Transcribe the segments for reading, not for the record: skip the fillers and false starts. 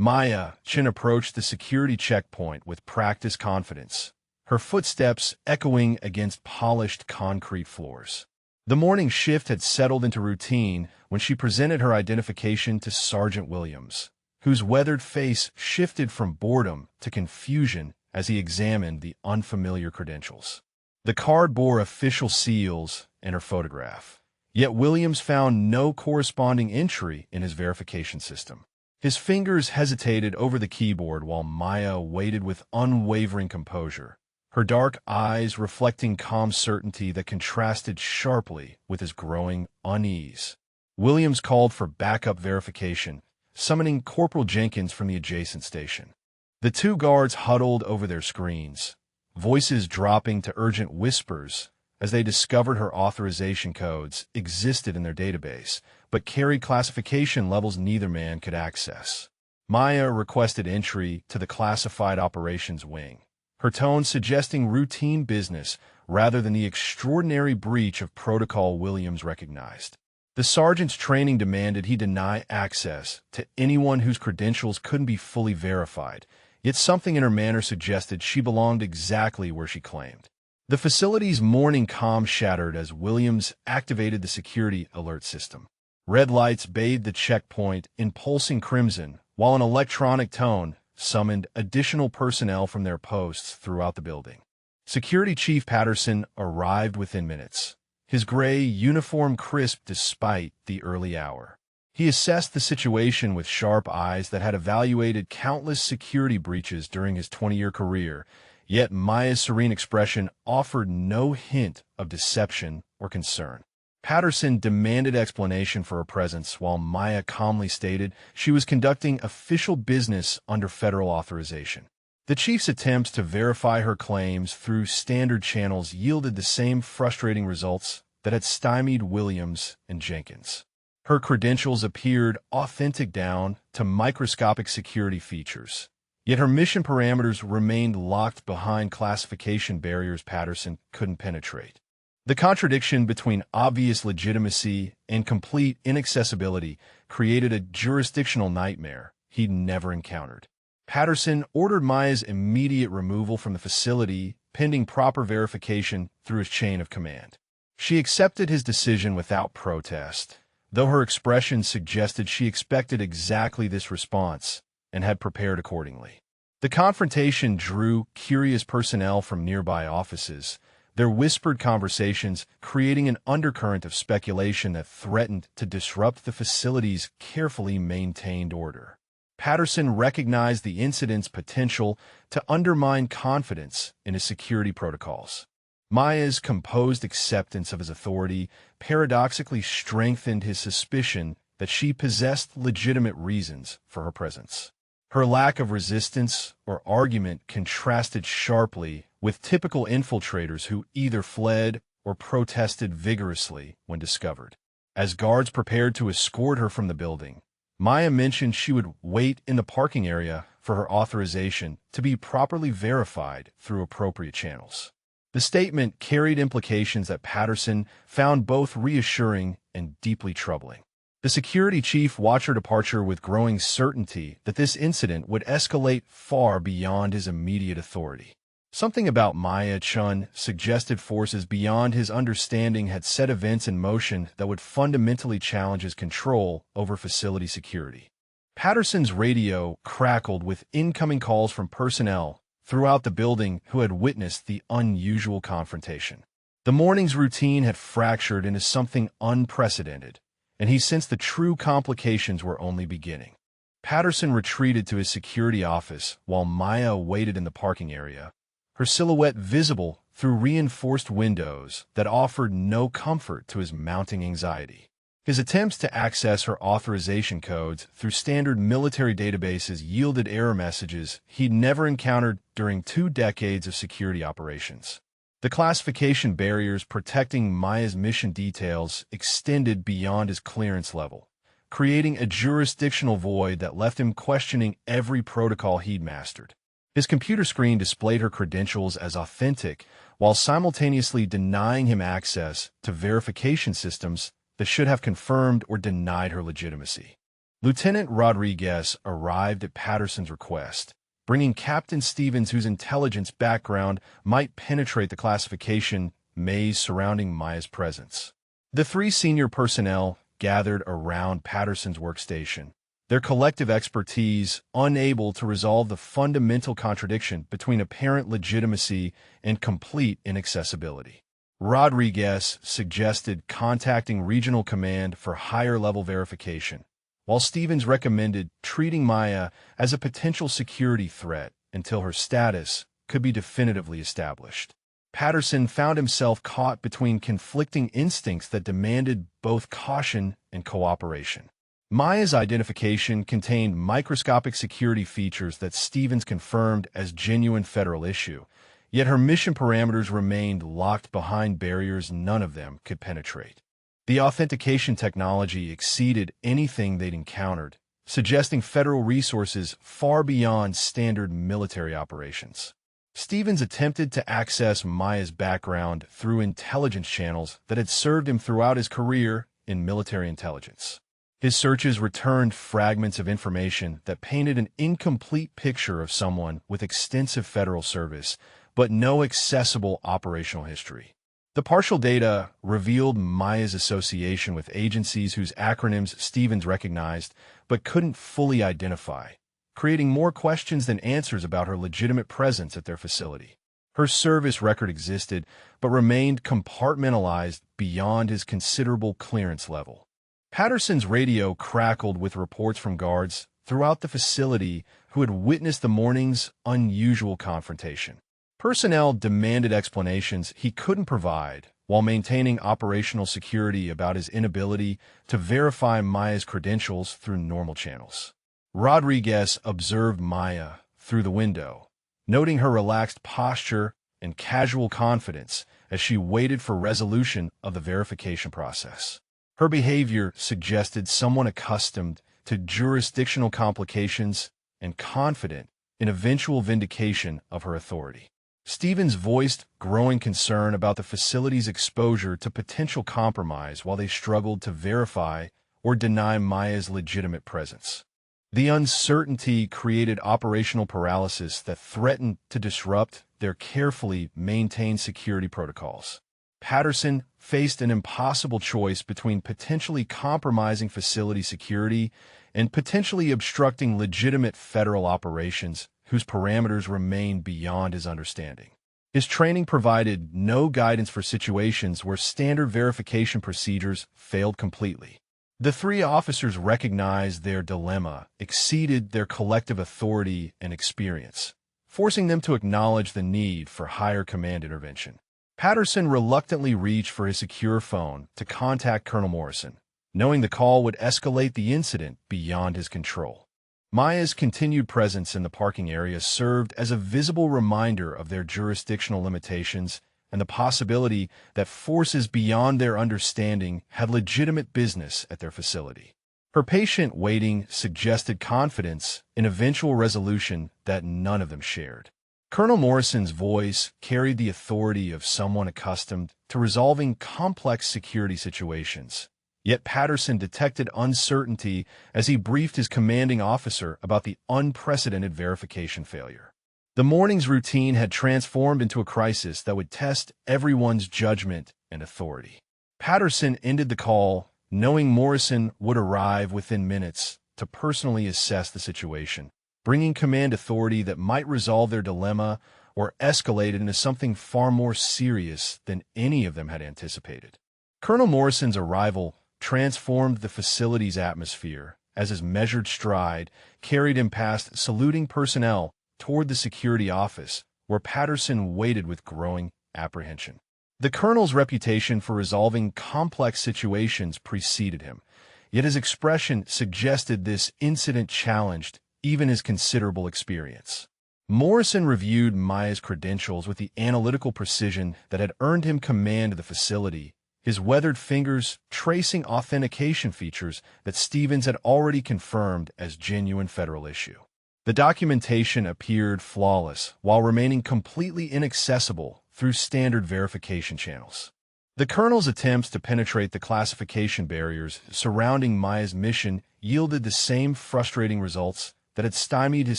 Maya Chen approached the security checkpoint with practiced confidence, her footsteps echoing against polished concrete floors. The morning shift had settled into routine when she presented her identification to Sergeant Williams, whose weathered face shifted from boredom to confusion as he examined the unfamiliar credentials. The card bore official seals and her photograph, yet Williams found no corresponding entry in his verification system. His fingers hesitated over the keyboard while Maya waited with unwavering composure, her dark eyes reflecting calm certainty that contrasted sharply with his growing unease. Williams called for backup verification, summoning Corporal Jenkins from the adjacent station. The two guards huddled over their screens, voices dropping to urgent whispers as they discovered her authorization codes existed in their database, but carried classification levels neither man could access. Maya requested entry to the Classified Operations Wing, her tone suggesting routine business rather than the extraordinary breach of protocol Williams recognized. The sergeant's training demanded he deny access to anyone whose credentials couldn't be fully verified, yet something in her manner suggested she belonged exactly where she claimed. The facility's morning calm shattered as Williams activated the security alert system. Red lights bathed the checkpoint in pulsing crimson, while an electronic tone summoned additional personnel from their posts throughout the building. Security Chief Patterson arrived within minutes, his gray uniform crisp despite the early hour. He assessed the situation with sharp eyes that had evaluated countless security breaches during his 20-year career, yet Maya's serene expression offered no hint of deception or concern. Patterson demanded explanation for her presence while Maya calmly stated she was conducting official business under federal authorization. The chief's attempts to verify her claims through standard channels yielded the same frustrating results that had stymied Williams and Jenkins. Her credentials appeared authentic down to microscopic security features, yet her mission parameters remained locked behind classification barriers Patterson couldn't penetrate. The contradiction between obvious legitimacy and complete inaccessibility created a jurisdictional nightmare he'd never encountered. Patterson ordered Maya's immediate removal from the facility, pending proper verification through his chain of command. She accepted his decision without protest, though her expression suggested she expected exactly this response and had prepared accordingly. The confrontation drew curious personnel from nearby offices, their whispered conversations creating an undercurrent of speculation that threatened to disrupt the facility's carefully maintained order. Patterson recognized the incident's potential to undermine confidence in his security protocols. Maya's composed acceptance of his authority paradoxically strengthened his suspicion that she possessed legitimate reasons for her presence. Her lack of resistance or argument contrasted sharply with typical infiltrators who either fled or protested vigorously when discovered. As guards prepared to escort her from the building, Maya mentioned she would wait in the parking area for her authorization to be properly verified through appropriate channels. The statement carried implications that Patterson found both reassuring and deeply troubling. The security chief watched her departure with growing certainty that this incident would escalate far beyond his immediate authority. Something about Maya Chen suggested forces beyond his understanding had set events in motion that would fundamentally challenge his control over facility security. Patterson's radio crackled with incoming calls from personnel throughout the building who had witnessed the unusual confrontation. The morning's routine had fractured into something unprecedented, and he sensed the true complications were only beginning. Patterson retreated to his security office while Maya waited in the parking area, her silhouette visible through reinforced windows that offered no comfort to his mounting anxiety. His attempts to access her authorization codes through standard military databases yielded error messages he'd never encountered during 2 decades of security operations. The classification barriers protecting Maya's mission details extended beyond his clearance level, creating a jurisdictional void that left him questioning every protocol he'd mastered. His computer screen displayed her credentials as authentic, while simultaneously denying him access to verification systems that should have confirmed or denied her legitimacy. Lieutenant Rodriguez arrived at Patterson's request, bringing Captain Stevens, whose intelligence background might penetrate the classification maze surrounding Maya's presence. The three senior personnel gathered around Patterson's workstation, their collective expertise unable to resolve the fundamental contradiction between apparent legitimacy and complete inaccessibility. Rodriguez suggested contacting Regional Command for higher-level verification, while Stevens recommended treating Maya as a potential security threat until her status could be definitively established. Patterson found himself caught between conflicting instincts that demanded both caution and cooperation. Maya's identification contained microscopic security features that Stevens confirmed as genuine federal issue, yet her mission parameters remained locked behind barriers none of them could penetrate. The authentication technology exceeded anything they'd encountered, suggesting federal resources far beyond standard military operations. Stevens attempted to access Maya's background through intelligence channels that had served him throughout his career in military intelligence. His searches returned fragments of information that painted an incomplete picture of someone with extensive federal service, but no accessible operational history. The partial data revealed Maya's association with agencies whose acronyms Stevens recognized but couldn't fully identify, creating more questions than answers about her legitimate presence at their facility. Her service record existed, but remained compartmentalized beyond his considerable clearance level. Patterson's radio crackled with reports from guards throughout the facility who had witnessed the morning's unusual confrontation. Personnel demanded explanations he couldn't provide, while maintaining operational security about his inability to verify Maya's credentials through normal channels. Rodriguez observed Maya through the window, noting her relaxed posture and casual confidence as she waited for resolution of the verification process. Her behavior suggested someone accustomed to jurisdictional complications and confident in eventual vindication of her authority. Stevens voiced growing concern about the facility's exposure to potential compromise while they struggled to verify or deny Maya's legitimate presence. The uncertainty created operational paralysis that threatened to disrupt their carefully maintained security protocols. Patterson faced an impossible choice between potentially compromising facility security and potentially obstructing legitimate federal operations whose parameters remained beyond his understanding. His training provided no guidance for situations where standard verification procedures failed completely. The three officers recognized their dilemma exceeded their collective authority and experience, forcing them to acknowledge the need for higher command intervention. Patterson reluctantly reached for his secure phone to contact Colonel Morrison, knowing the call would escalate the incident beyond his control. Maya's continued presence in the parking area served as a visible reminder of their jurisdictional limitations and the possibility that forces beyond their understanding had legitimate business at their facility. Her patient waiting suggested confidence in eventual resolution that none of them shared. Colonel Morrison's voice carried the authority of someone accustomed to resolving complex security situations. Yet Patterson detected uncertainty as he briefed his commanding officer about the unprecedented verification failure. The morning's routine had transformed into a crisis that would test everyone's judgment and authority. Patterson ended the call, knowing Morrison would arrive within minutes to personally assess the situation, bringing command authority that might resolve their dilemma or escalate it into something far more serious than any of them had anticipated. Colonel Morrison's arrival transformed the facility's atmosphere as his measured stride carried him past saluting personnel toward the security office, where Patterson waited with growing apprehension. The colonel's reputation for resolving complex situations preceded him, yet his expression suggested this incident challenged even his considerable experience. Morrison reviewed Maya's credentials with the analytical precision that had earned him command of the facility, his weathered fingers tracing authentication features that Stevens had already confirmed as genuine federal issue. The documentation appeared flawless while remaining completely inaccessible through standard verification channels. The colonel's attempts to penetrate the classification barriers surrounding Maya's mission yielded the same frustrating results that had stymied his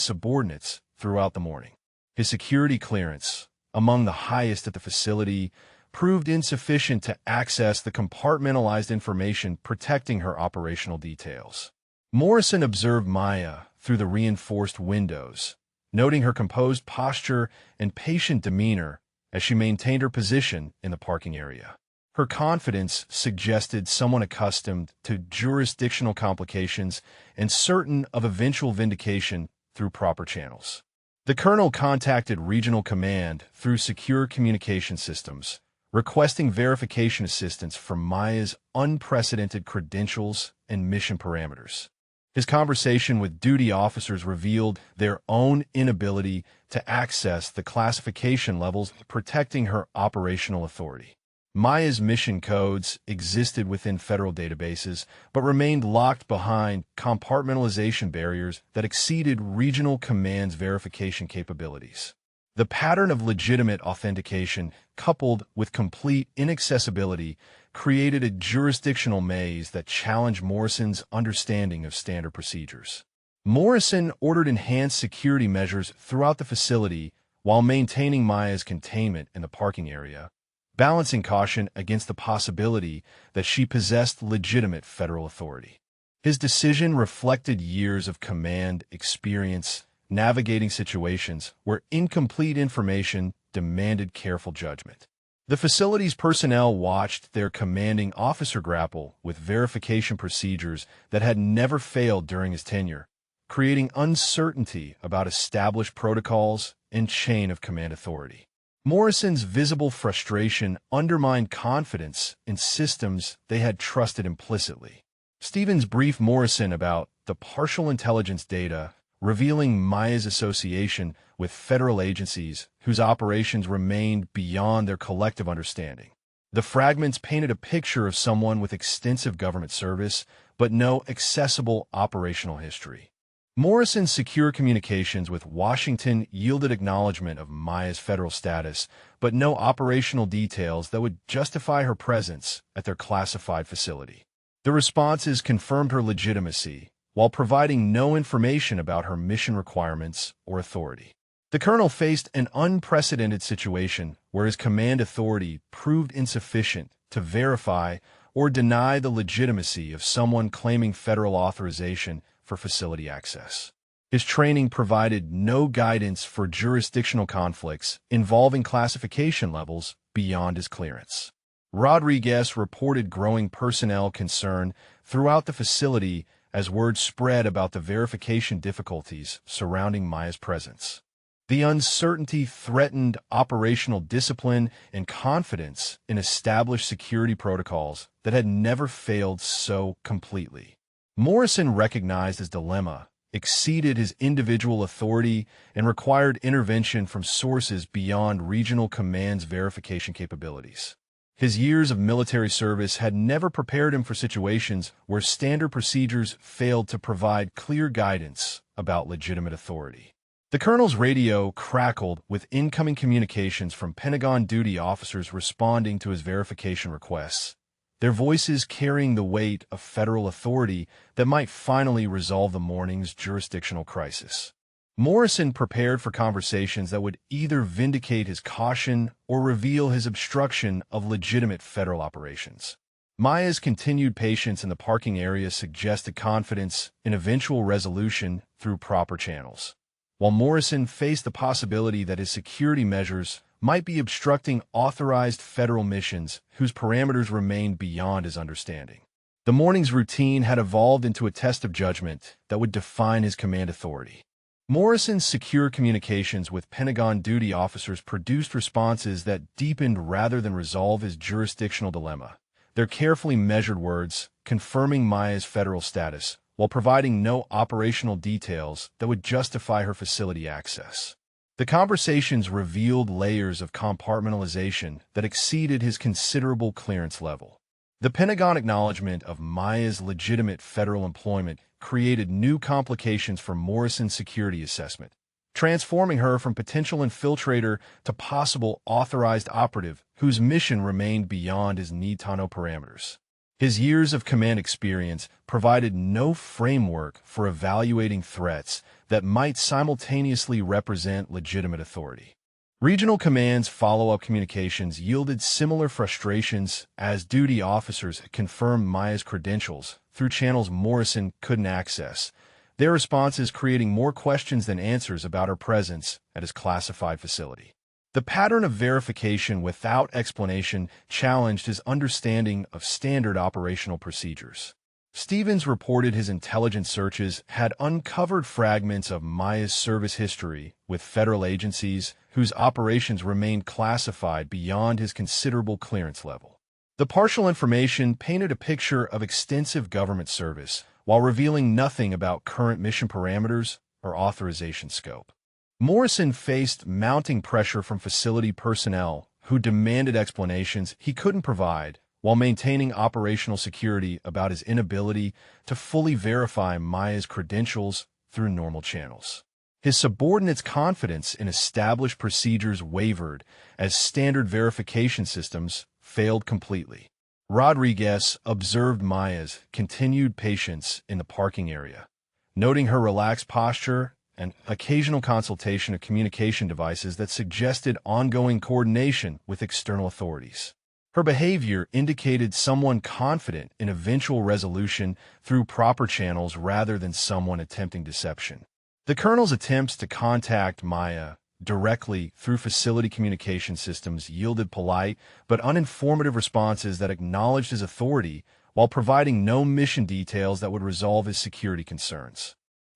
subordinates throughout the morning. His security clearance, among the highest at the facility, proved insufficient to access the compartmentalized information protecting her operational details. Morrison observed Maya through the reinforced windows, noting her composed posture and patient demeanor as she maintained her position in the parking area. Her confidence suggested someone accustomed to jurisdictional complications and certain of eventual vindication through proper channels. The colonel contacted Regional Command through secure communication systems, requesting verification assistance for Maya's unprecedented credentials and mission parameters. His conversation with duty officers revealed their own inability to access the classification levels protecting her operational authority. Maya's mission codes existed within federal databases, but remained locked behind compartmentalization barriers that exceeded Regional Command's verification capabilities. The pattern of legitimate authentication, coupled with complete inaccessibility, created a jurisdictional maze that challenged Morrison's understanding of standard procedures. Morrison ordered enhanced security measures throughout the facility while maintaining Maya's containment in the parking area, balancing caution against the possibility that she possessed legitimate federal authority. His decision reflected years of command experience navigating situations where incomplete information demanded careful judgment. The facility's personnel watched their commanding officer grapple with verification procedures that had never failed during his tenure, creating uncertainty about established protocols and chain of command authority. Morrison's visible frustration undermined confidence in systems they had trusted implicitly. Stevens briefed Morrison about the partial intelligence data revealing Maya's association with federal agencies whose operations remained beyond their collective understanding. The fragments painted a picture of someone with extensive government service, but no accessible operational history. Morrison's secure communications with Washington yielded acknowledgement of Maya's federal status, but no operational details that would justify her presence at their classified facility. The responses confirmed her legitimacy, while providing no information about her mission requirements or authority. The colonel faced an unprecedented situation where his command authority proved insufficient to verify or deny the legitimacy of someone claiming federal authorization for facility access. His training provided no guidance for jurisdictional conflicts involving classification levels beyond his clearance. Rodriguez reported growing personnel concern throughout the facility as word spread about the verification difficulties surrounding Maya's presence. The uncertainty threatened operational discipline and confidence in established security protocols that had never failed so completely. Morrison recognized his dilemma, exceeded his individual authority, and required intervention from sources beyond Regional Command's verification capabilities. His years of military service had never prepared him for situations where standard procedures failed to provide clear guidance about legitimate authority. The colonel's radio crackled with incoming communications from Pentagon duty officers responding to his verification requests, their voices carrying the weight of federal authority that might finally resolve the morning's jurisdictional crisis. Morrison prepared for conversations that would either vindicate his caution or reveal his obstruction of legitimate federal operations. Maya's continued patience in the parking area suggested confidence in eventual resolution through proper channels, while Morrison faced the possibility that his security measures might be obstructing authorized federal missions whose parameters remained beyond his understanding. The morning's routine had evolved into a test of judgment that would define his command authority. Morrison's secure communications with Pentagon duty officers produced responses that deepened rather than resolve his jurisdictional dilemma. Their carefully measured words confirming Maya's federal status, while providing no operational details that would justify her facility access. The conversations revealed layers of compartmentalization that exceeded his considerable clearance level. The Pentagon acknowledgement of Maya's legitimate federal employment created new complications for Morrison's security assessment. transforming her from potential infiltrator to possible authorized operative whose mission remained beyond his need to know parameters. His years of command experience provided no framework for evaluating threats that might simultaneously represent legitimate authority. Regional command's follow-up communications yielded similar frustrations as duty officers confirmed Maya's credentials through channels Morrison couldn't access, their responses creating more questions than answers about her presence at his classified facility. The pattern of verification without explanation challenged his understanding of standard operational procedures. Stevens reported his intelligence searches had uncovered fragments of Maya's service history with federal agencies whose operations remained classified beyond his considerable clearance level. The partial information painted a picture of extensive government service while revealing nothing about current mission parameters or authorization scope. Morrison faced mounting pressure from facility personnel who demanded explanations he couldn't provide while maintaining operational security about his inability to fully verify Maya's credentials through normal channels. His subordinates' confidence in established procedures wavered as standard verification systems failed completely. Rodriguez observed Maya's continued patience in the parking area, noting her relaxed posture and occasional consultation of communication devices that suggested ongoing coordination with external authorities. Her behavior indicated someone confident in eventual resolution through proper channels rather than someone attempting deception. The colonel's attempts to contact Maya directly through facility communication systems yielded polite but uninformative responses that acknowledged his authority while providing no mission details that would resolve his security concerns.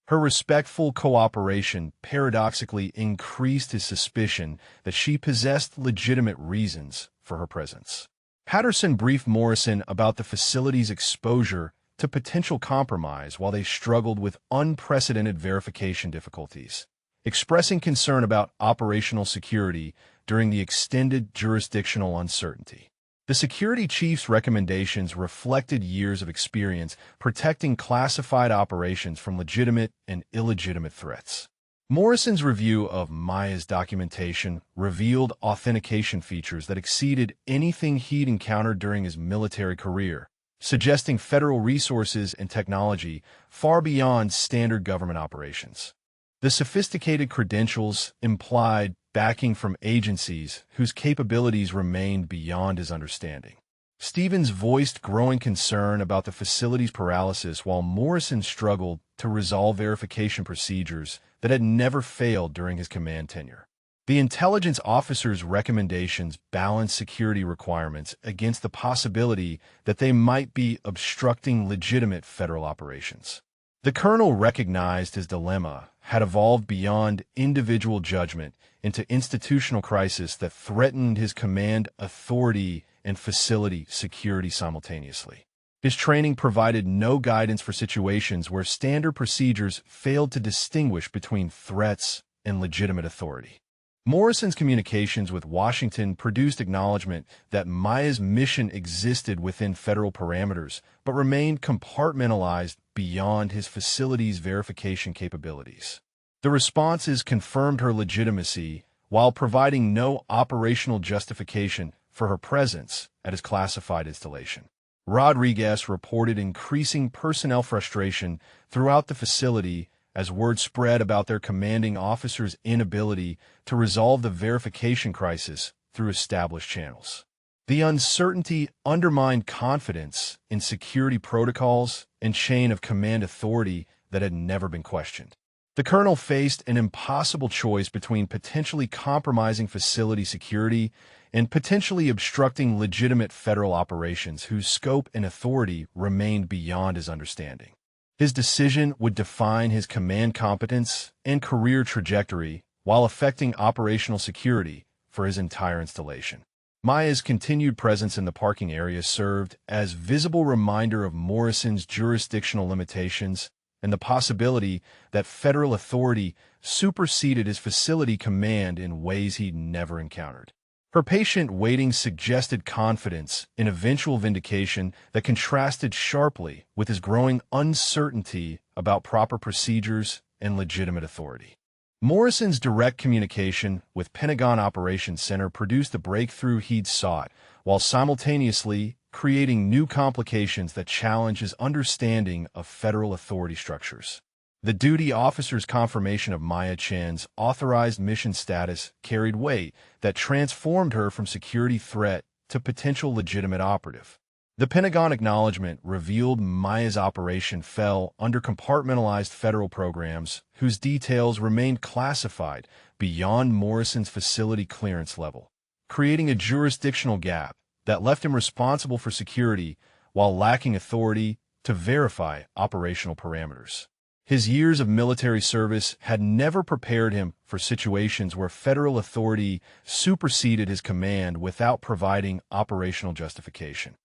Her respectful cooperation paradoxically increased his suspicion that she possessed legitimate reasons for her presence. Patterson briefed Morrison about the facility's exposure to potential compromise while they struggled with unprecedented verification difficulties, expressing concern about operational security during the extended jurisdictional uncertainty. The security chief's recommendations reflected years of experience protecting classified operations from legitimate and illegitimate threats. Morrison's review of Maya's documentation revealed authentication features that exceeded anything he'd encountered during his military career, suggesting federal resources and technology far beyond standard government operations. The sophisticated credentials implied backing from agencies whose capabilities remained beyond his understanding. Stevens voiced growing concern about the facility's paralysis while Morrison struggled to resolve verification procedures that had never failed during his command tenure. The intelligence officer's recommendations balanced security requirements against the possibility that they might be obstructing legitimate federal operations. The colonel recognized his dilemma had evolved beyond individual judgment into institutional crisis that threatened his command authority and facility security simultaneously. His training provided no guidance for situations where standard procedures failed to distinguish between threats and legitimate authority. Morrison's communications with Washington produced acknowledgement that Maya's mission existed within federal parameters, but remained compartmentalized beyond his facility's verification capabilities. The responses confirmed her legitimacy while providing no operational justification for her presence at his classified installation. Rodriguez reported increasing personnel frustration throughout the facility as word spread about their commanding officer's inability to resolve the verification crisis through established channels. The uncertainty undermined confidence in security protocols and chain of command authority that had never been questioned. The colonel faced an impossible choice between potentially compromising facility security and potentially obstructing legitimate federal operations whose scope and authority remained beyond his understanding. His decision would define his command competence and career trajectory while affecting operational security for his entire installation. Maya's continued presence in the parking area served as visible reminder of Morrison's jurisdictional limitations and the possibility that federal authority superseded his facility command in ways he'd never encountered. Her patient waiting suggested confidence in eventual vindication that contrasted sharply with his growing uncertainty about proper procedures and legitimate authority. Morrison's direct communication with Pentagon Operations Center produced the breakthrough he'd sought, while simultaneously creating new complications that challenge his understanding of federal authority structures. The duty officer's confirmation of Maya Chen's authorized mission status carried weight that transformed her from security threat to potential legitimate operative. The Pentagon acknowledgement revealed Maya's operation fell under compartmentalized federal programs whose details remained classified beyond Morrison's facility clearance level, creating a jurisdictional gap that left him responsible for security while lacking authority to verify operational parameters. His years of military service had never prepared him for situations where federal authority superseded his command without providing operational justification.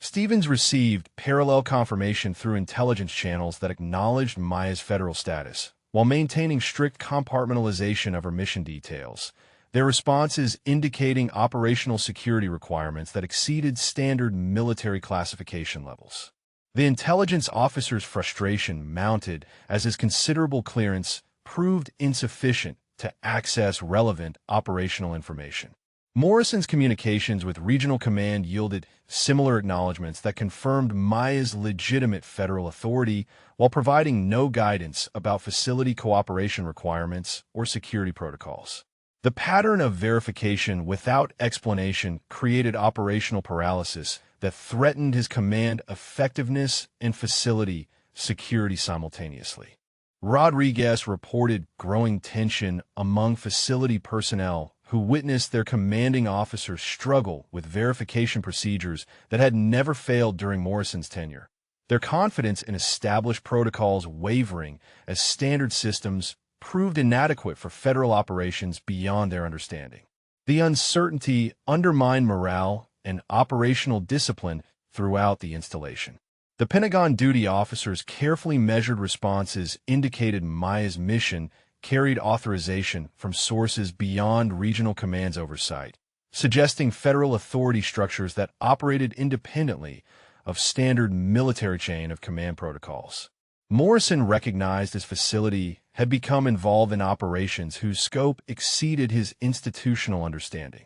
Stevens received parallel confirmation through intelligence channels that acknowledged Maya's federal status, while maintaining strict compartmentalization of her mission details, their responses indicating operational security requirements that exceeded standard military classification levels. The intelligence officer's frustration mounted as his considerable clearance proved insufficient to access relevant operational information. Morrison's communications with Regional Command yielded similar acknowledgments that confirmed Maya's legitimate federal authority while providing no guidance about facility cooperation requirements or security protocols. The pattern of verification without explanation created operational paralysis that threatened his command effectiveness and facility security simultaneously. Rodriguez reported growing tension among facility personnel who witnessed their commanding officers struggle with verification procedures that had never failed during Morrison's tenure, their confidence in established protocols wavering as standard systems proved inadequate for federal operations beyond their understanding. The uncertainty undermined morale and operational discipline throughout the installation. The Pentagon duty officers' carefully measured responses indicated Maya's mission carried authorization from sources beyond regional command's oversight, suggesting federal authority structures that operated independently of standard military chain of command protocols. Morrison recognized his facility had become involved in operations whose scope exceeded his institutional understanding.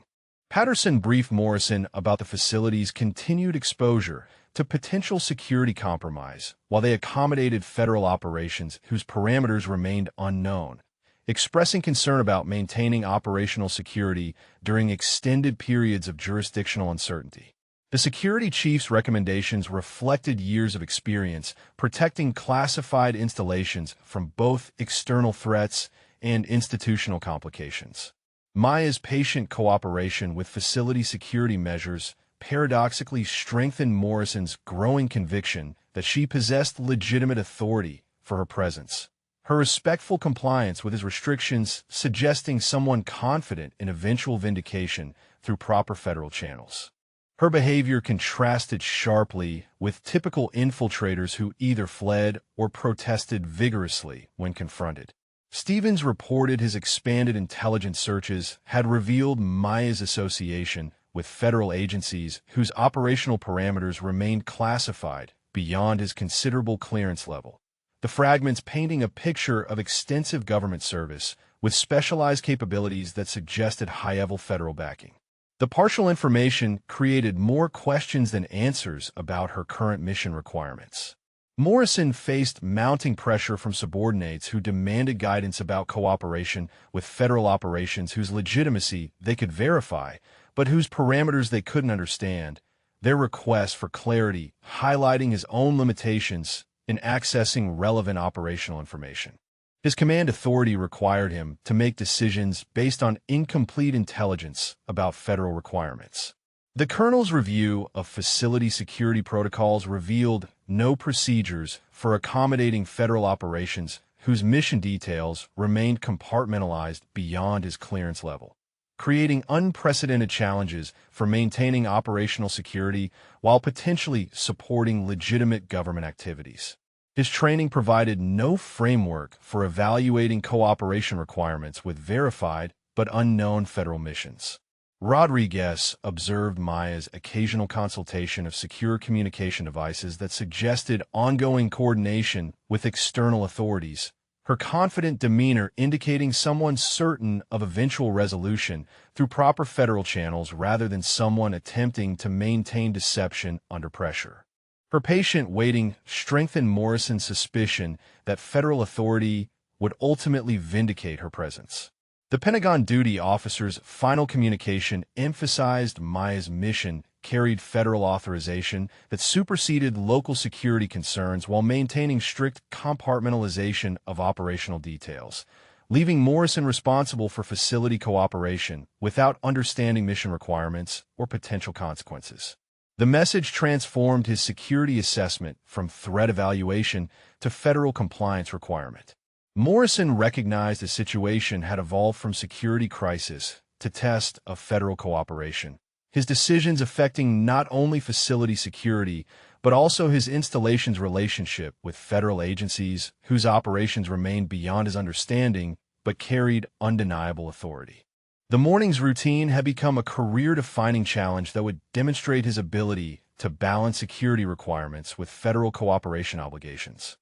Patterson briefed Morrison about the facility's continued exposure to potential security compromise while they accommodated federal operations whose parameters remained unknown, expressing concern about maintaining operational security during extended periods of jurisdictional uncertainty. The security chief's recommendations reflected years of experience protecting classified installations from both external threats and institutional complications. Maya's patient cooperation with facility security measures paradoxically strengthened Morrison's growing conviction that she possessed legitimate authority for her presence. Her respectful compliance with his restrictions suggesting someone confident in eventual vindication through proper federal channels. Her behavior contrasted sharply with typical infiltrators who either fled or protested vigorously when confronted. Stevens reported his expanded intelligence searches had revealed Maya's association with federal agencies whose operational parameters remained classified beyond his considerable clearance level. The fragments painting a picture of extensive government service with specialized capabilities that suggested high-level federal backing. The partial information created more questions than answers about her current mission requirements. Morrison faced mounting pressure from subordinates who demanded guidance about cooperation with federal operations whose legitimacy they could verify, but whose parameters they couldn't understand, their requests for clarity highlighting his own limitations in accessing relevant operational information. His command authority required him to make decisions based on incomplete intelligence about federal requirements. The colonel's review of facility security protocols revealed no procedures for accommodating federal operations whose mission details remained compartmentalized beyond his clearance level, creating unprecedented challenges for maintaining operational security while potentially supporting legitimate government activities. His training provided no framework for evaluating cooperation requirements with verified but unknown federal missions. Rodriguez observed Maya's occasional consultation of secure communication devices that suggested ongoing coordination with external authorities, her confident demeanor indicating someone certain of eventual resolution through proper federal channels rather than someone attempting to maintain deception under pressure. Her patient waiting strengthened Morrison's suspicion that federal authority would ultimately vindicate her presence. The Pentagon duty officer's final communication emphasized Maya's mission carried federal authorization that superseded local security concerns while maintaining strict compartmentalization of operational details, leaving Morrison responsible for facility cooperation without understanding mission requirements or potential consequences. The message transformed his security assessment from threat evaluation to federal compliance requirement. Morrison recognized the situation had evolved from security crisis to test of federal cooperation, his decisions affecting not only facility security, but also his installation's relationship with federal agencies whose operations remained beyond his understanding but carried undeniable authority. The morning's routine had become a career-defining challenge that would demonstrate his ability to balance security requirements with federal cooperation obligations.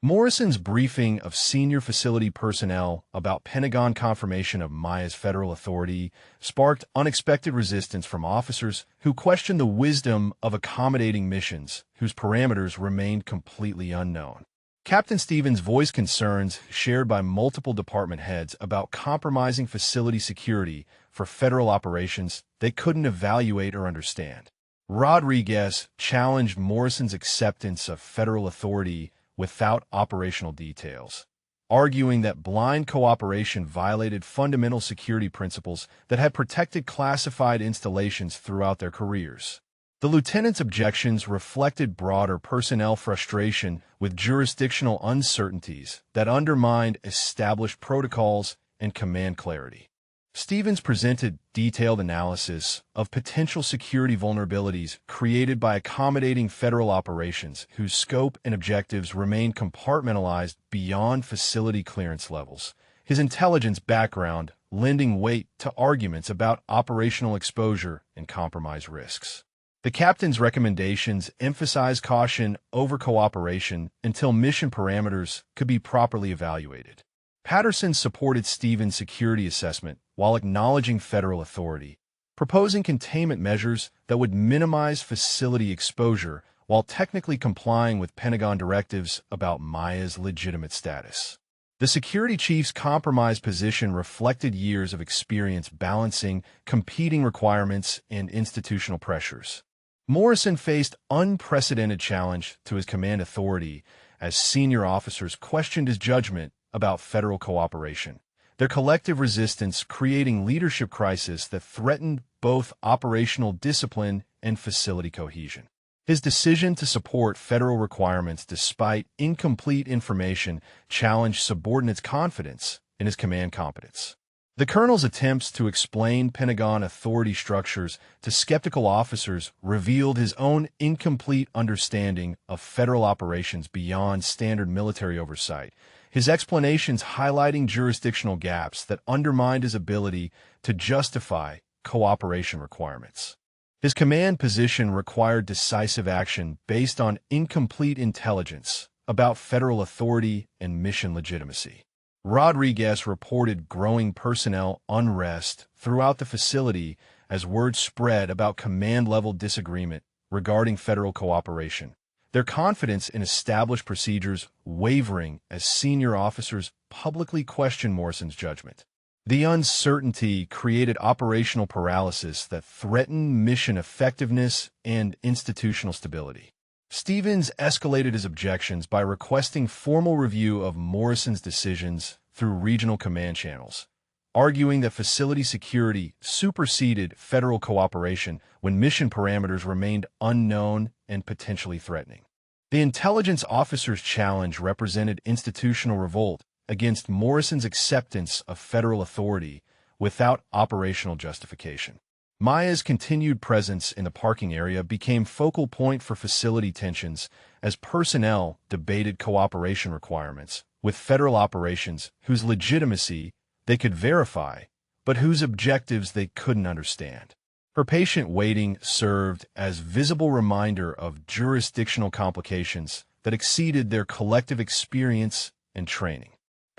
Morrison's briefing of senior facility personnel about Pentagon confirmation of Maya's federal authority sparked unexpected resistance from officers who questioned the wisdom of accommodating missions whose parameters remained completely unknown. Captain Stevens voiced concerns shared by multiple department heads about compromising facility security for federal operations they couldn't evaluate or understand. Rodriguez challenged Morrison's acceptance of federal authority without operational details, arguing that blind cooperation violated fundamental security principles that had protected classified installations throughout their careers. The lieutenant's objections reflected broader personnel frustration with jurisdictional uncertainties that undermined established protocols and command clarity. Stevens presented detailed analysis of potential security vulnerabilities created by accommodating federal operations whose scope and objectives remain compartmentalized beyond facility clearance levels, his intelligence background lending weight to arguments about operational exposure and compromise risks. The captain's recommendations emphasized caution over cooperation until mission parameters could be properly evaluated. Patterson supported Stevens' security assessment while acknowledging federal authority, proposing containment measures that would minimize facility exposure while technically complying with Pentagon directives about Maya's legitimate status. The security chief's compromised position reflected years of experience balancing competing requirements and institutional pressures. Morrison faced unprecedented challenge to his command authority as senior officers questioned his judgment about federal cooperation, their collective resistance creating leadership crisis that threatened both operational discipline and facility cohesion. His decision to support federal requirements despite incomplete information challenged subordinates' confidence in his command competence. The colonel's attempts to explain Pentagon authority structures to skeptical officers revealed his own incomplete understanding of federal operations beyond standard military oversight, his explanations highlighting jurisdictional gaps that undermined his ability to justify cooperation requirements. His command position required decisive action based on incomplete intelligence about federal authority and mission legitimacy. Rodriguez reported growing personnel unrest throughout the facility as word spread about command-level disagreement regarding federal cooperation, their confidence in established procedures wavering as senior officers publicly questioned Morrison's judgment. The uncertainty created operational paralysis that threatened mission effectiveness and institutional stability. Stevens escalated his objections by requesting formal review of Morrison's decisions through regional command channels, arguing that facility security superseded federal cooperation when mission parameters remained unknown and potentially threatening. The intelligence officer's challenge represented institutional revolt against Morrison's acceptance of federal authority without operational justification. Maya's continued presence in the parking area became focal point for facility tensions as personnel debated cooperation requirements with federal operations whose legitimacy they could verify, but whose objectives they couldn't understand. Her patient waiting served as visible reminder of jurisdictional complications that exceeded their collective experience and training.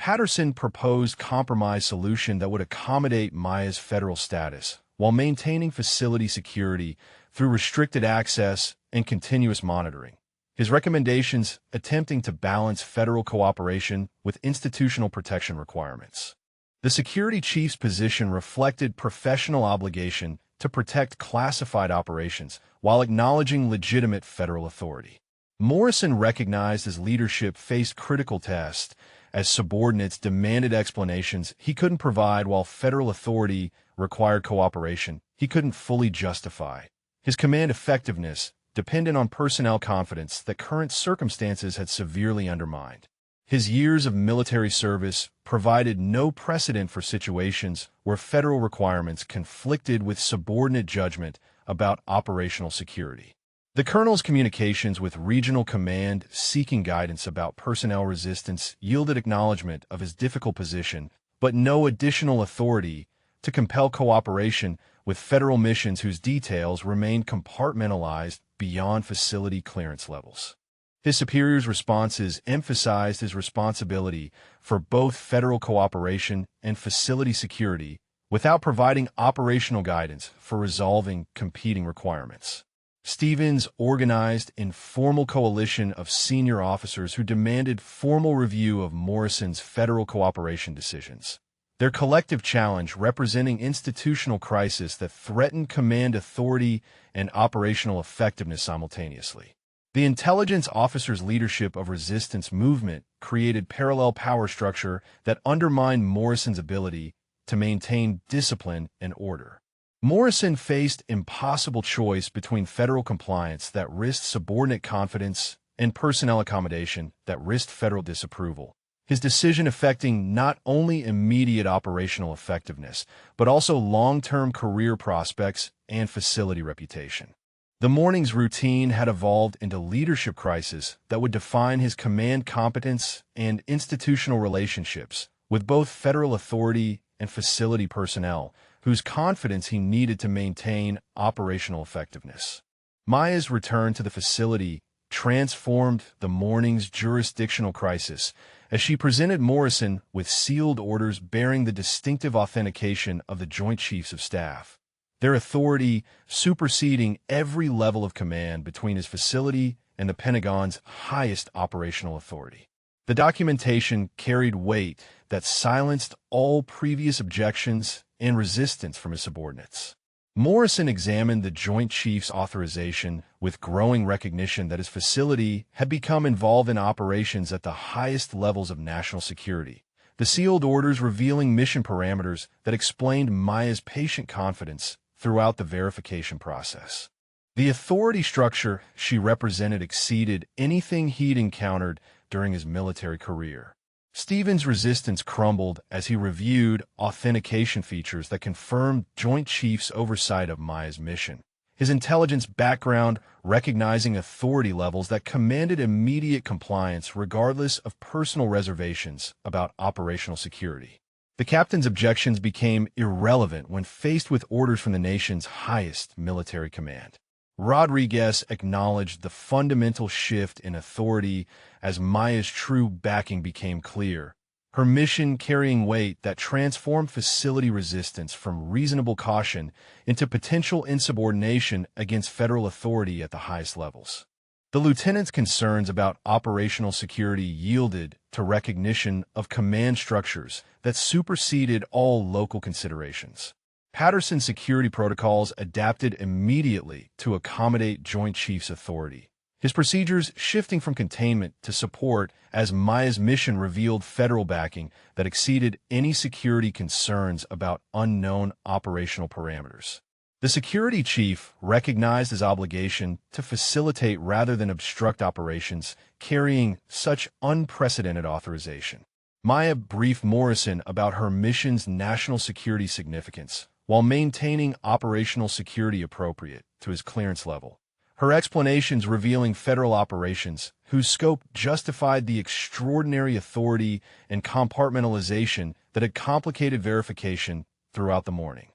Patterson proposed compromise solution that would accommodate Maya's federal status while maintaining facility security through restricted access and continuous monitoring. His recommendations attempting to balance federal cooperation with institutional protection requirements. The security chief's position reflected professional obligation to protect classified operations while acknowledging legitimate federal authority. Morrison recognized his leadership faced critical tests as subordinates demanded explanations he couldn't provide while federal authority required cooperation he couldn't fully justify. His command effectiveness depended on personnel confidence that current circumstances had severely undermined. His years of military service provided no precedent for situations where federal requirements conflicted with subordinate judgment about operational security. The colonel's communications with regional command seeking guidance about personnel resistance yielded acknowledgement of his difficult position, but no additional authority to compel cooperation with federal missions whose details remained compartmentalized beyond facility clearance levels. His superior's responses emphasized his responsibility for both federal cooperation and facility security without providing operational guidance for resolving competing requirements. Stevens organized an informal coalition of senior officers who demanded formal review of Morrison's federal cooperation decisions. Their collective challenge representing institutional crisis that threatened command authority and operational effectiveness simultaneously. The intelligence officers' leadership of resistance movement created parallel power structure that undermined Morrison's ability to maintain discipline and order. Morrison faced impossible choice between federal compliance that risked subordinate confidence and personnel accommodation that risked federal disapproval. His decision affecting not only immediate operational effectiveness, but also long-term career prospects and facility reputation. The morning's routine had evolved into leadership crisis that would define his command competence and institutional relationships with both federal authority and facility personnel, whose confidence he needed to maintain operational effectiveness. Maya's return to the facility transformed the morning's jurisdictional crisis as she presented Morrison with sealed orders bearing the distinctive authentication of the Joint Chiefs of Staff, their authority superseding every level of command between his facility and the Pentagon's highest operational authority. The documentation carried weight that silenced all previous objections and resistance from his subordinates. Morrison examined the Joint Chiefs' authorization with growing recognition that his facility had become involved in operations at the highest levels of national security. The sealed orders revealing mission parameters that explained Maya's patient confidence throughout the verification process. The authority structure she represented exceeded anything he'd encountered during his military career. Stevens' resistance crumbled as he reviewed authentication features that confirmed Joint Chiefs' oversight of Maya's mission. His intelligence background recognizing authority levels that commanded immediate compliance regardless of personal reservations about operational security. The captain's objections became irrelevant when faced with orders from the nation's highest military command. Rodriguez acknowledged the fundamental shift in authority as Maya's true backing became clear, her mission carrying weight that transformed facility resistance from reasonable caution into potential insubordination against federal authority at the highest levels. The lieutenant's concerns about operational security yielded to recognition of command structures that superseded all local considerations. Patterson's security protocols adapted immediately to accommodate Joint Chiefs' authority, his procedures shifting from containment to support as Maya's mission revealed federal backing that exceeded any security concerns about unknown operational parameters. The security chief recognized his obligation to facilitate rather than obstruct operations carrying such unprecedented authorization. Maya briefed Morrison about her mission's national security significance while maintaining operational security appropriate to his clearance level. Her explanations revealing federal operations whose scope justified the extraordinary authority and compartmentalization that had complicated verification throughout the morning.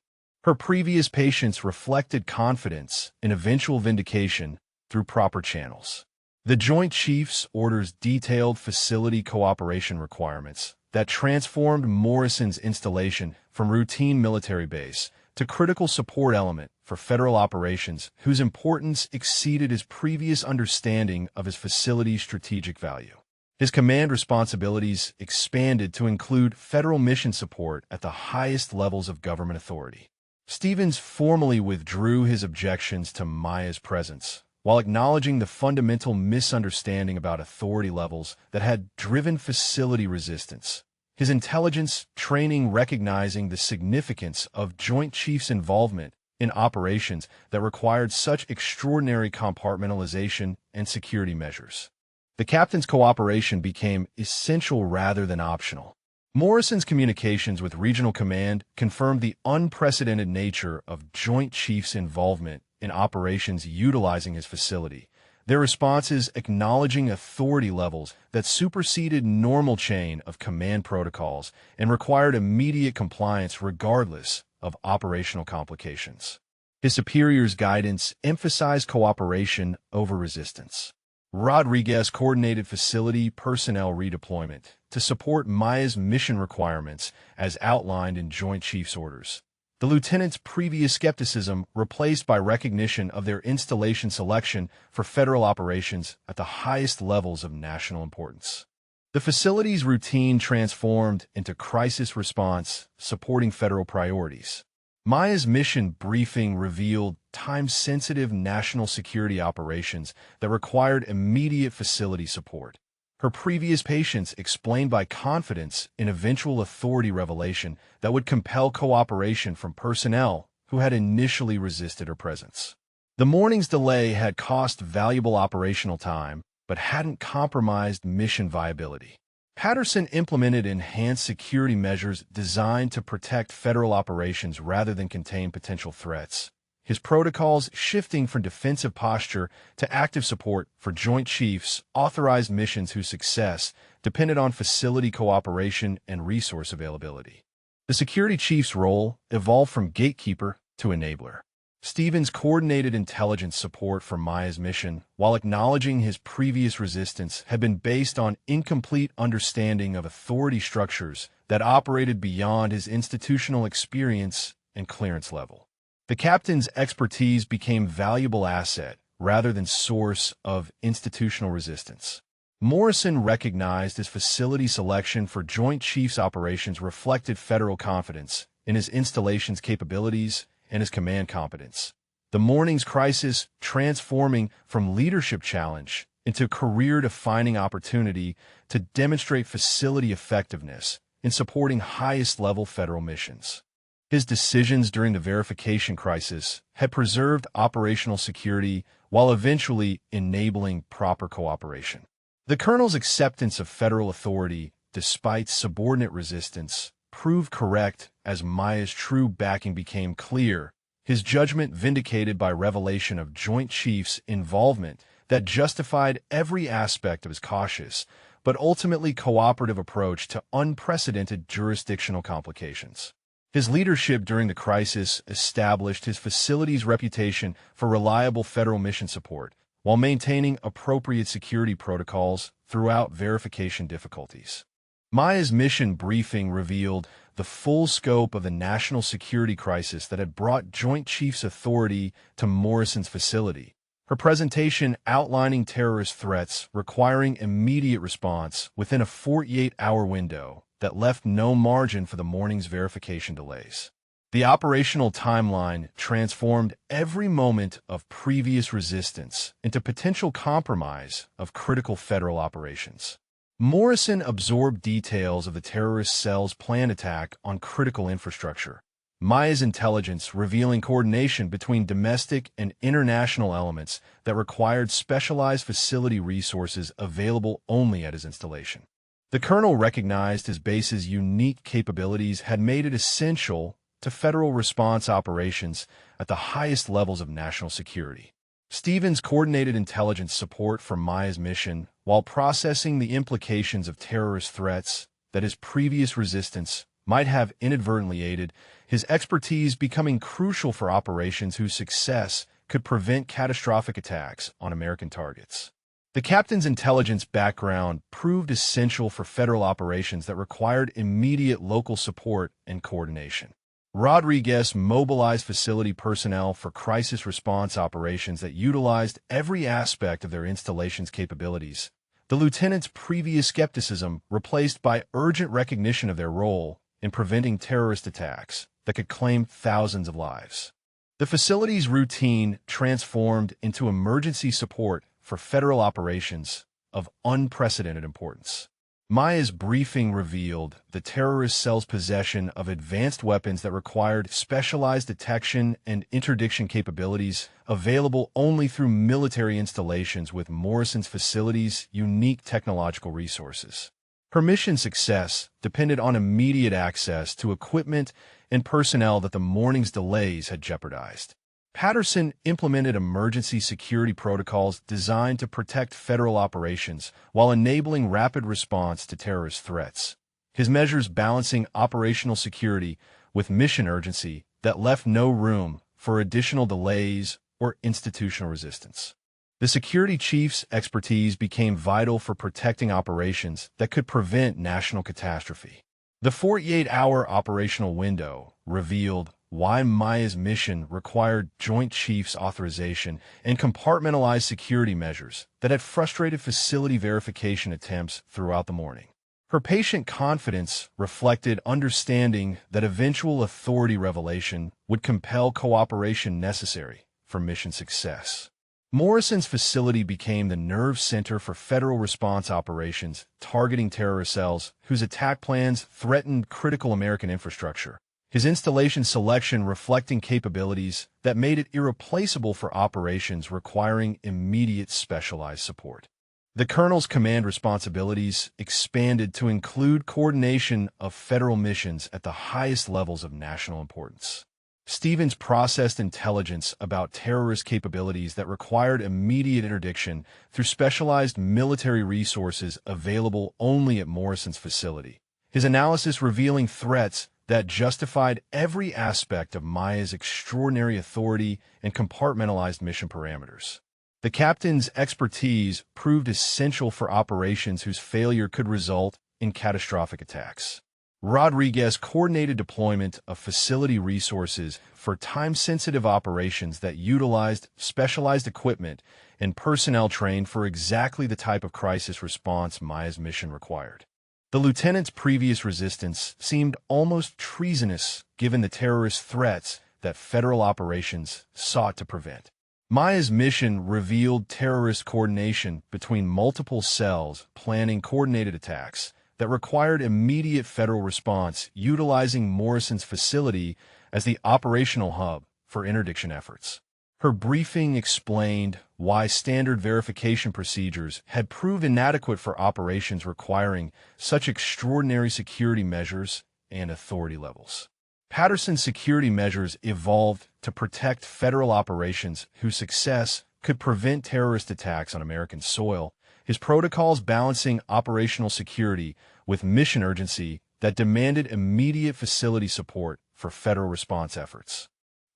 Her previous patience reflected confidence in eventual vindication through proper channels. The Joint Chiefs' orders detailed facility cooperation requirements that transformed Morrison's installation from routine military base to critical support element for federal operations whose importance exceeded his previous understanding of his facility's strategic value. His command responsibilities expanded to include federal mission support at the highest levels of government authority. Stevens formally withdrew his objections to Maya's presence, while acknowledging the fundamental misunderstanding about authority levels that had driven facility resistance. His intelligence training recognizing the significance of Joint Chiefs' involvement in operations that required such extraordinary compartmentalization and security measures. The captain's cooperation became essential rather than optional. Morrison's communications with Regional Command confirmed the unprecedented nature of Joint Chiefs' involvement in operations utilizing his facility, their responses acknowledging authority levels that superseded normal chain of command protocols and required immediate compliance regardless of operational complications. His superior's guidance emphasized cooperation over resistance. Rodriguez coordinated facility personnel redeployment to support Maya's mission requirements as outlined in Joint Chiefs orders. The lieutenant's previous skepticism replaced by recognition of their installation selection for federal operations at the highest levels of national importance. The facility's routine transformed into crisis response, supporting federal priorities. Maya's mission briefing revealed time-sensitive national security operations that required immediate facility support. Her previous patience explained by confidence in eventual authority revelation that would compel cooperation from personnel who had initially resisted her presence. The morning's delay had cost valuable operational time, but hadn't compromised mission viability. Patterson implemented enhanced security measures designed to protect federal operations rather than contain potential threats, his protocols shifting from defensive posture to active support for Joint Chiefs authorized missions whose success depended on facility cooperation and resource availability. The security chief's role evolved from gatekeeper to enabler. Stevens coordinated intelligence support for Maya's mission, while acknowledging his previous resistance had been based on incomplete understanding of authority structures that operated beyond his institutional experience and clearance level. The captain's expertise became valuable asset rather than source of institutional resistance. Morrison recognized his facility selection for Joint Chiefs operations reflected federal confidence in his installation's capabilities and his command competence. The morning's crisis transforming from leadership challenge into career-defining opportunity to demonstrate facility effectiveness in supporting highest-level federal missions. His decisions during the verification crisis had preserved operational security while eventually enabling proper cooperation. The colonel's acceptance of federal authority, despite subordinate resistance, proved correct as Maya's true backing became clear, his judgment vindicated by revelation of Joint Chiefs' involvement that justified every aspect of his cautious but ultimately cooperative approach to unprecedented jurisdictional complications. His leadership during the crisis established his facility's reputation for reliable federal mission support while maintaining appropriate security protocols throughout verification difficulties. Maya's mission briefing revealed the full scope of the national security crisis that had brought Joint Chiefs authority to Morrison's facility. Her presentation outlining terrorist threats requiring immediate response within a 48-hour window that left no margin for the morning's verification delays. The operational timeline transformed every moment of previous resistance into potential compromise of critical federal operations. Morrison absorbed details of the terrorist cell's planned attack on critical infrastructure. Maya's intelligence revealing coordination between domestic and international elements that required specialized facility resources available only at his installation. The colonel recognized his base's unique capabilities had made it essential to federal response operations at the highest levels of national security. Stevens coordinated intelligence support for Maya's mission while processing the implications of terrorist threats that his previous resistance might have inadvertently aided, his expertise becoming crucial for operations whose success could prevent catastrophic attacks on American targets. The captain's intelligence background proved essential for federal operations that required immediate local support and coordination. Rodriguez mobilized facility personnel for crisis response operations that utilized every aspect of their installation's capabilities. The lieutenant's previous skepticism replaced by urgent recognition of their role in preventing terrorist attacks that could claim thousands of lives. The facility's routine transformed into emergency support for federal operations of unprecedented importance. Maya's briefing revealed the terrorist cell's possession of advanced weapons that required specialized detection and interdiction capabilities available only through military installations with Morrison's facility's unique technological resources. Her mission's success depended on immediate access to equipment and personnel that the morning's delays had jeopardized. Patterson implemented emergency security protocols designed to protect federal operations while enabling rapid response to terrorist threats. His measures balancing operational security with mission urgency that left no room for additional delays or institutional resistance. The security chief's expertise became vital for protecting operations that could prevent national catastrophe. The 48-hour operational window revealed why Maya's mission required Joint Chiefs authorization and compartmentalized security measures that had frustrated facility verification attempts throughout the morning. Her patient confidence reflected understanding that eventual authority revelation would compel cooperation necessary for mission success. Morrison's facility became the nerve center for federal response operations targeting terrorist cells whose attack plans threatened critical American infrastructure. His installation selection reflecting capabilities that made it irreplaceable for operations requiring immediate specialized support. The colonel's command responsibilities expanded to include coordination of federal missions at the highest levels of national importance. Stevens processed intelligence about terrorist capabilities that required immediate interdiction through specialized military resources available only at Morrison's facility. His analysis revealing threats that justified every aspect of Maya's extraordinary authority and compartmentalized mission parameters. The captain's expertise proved essential for operations whose failure could result in catastrophic attacks. Rodriguez coordinated deployment of facility resources for time-sensitive operations that utilized specialized equipment and personnel trained for exactly the type of crisis response Maya's mission required. The lieutenant's previous resistance seemed almost treasonous given the terrorist threats that federal operations sought to prevent. Maya's mission revealed terrorist coordination between multiple cells planning coordinated attacks that required immediate federal response, utilizing Morrison's facility as the operational hub for interdiction efforts. Her briefing explained why standard verification procedures had proved inadequate for operations requiring such extraordinary security measures and authority levels. Patterson's security measures evolved to protect federal operations whose success could prevent terrorist attacks on American soil, his protocols balancing operational security with mission urgency that demanded immediate facility support for federal response efforts.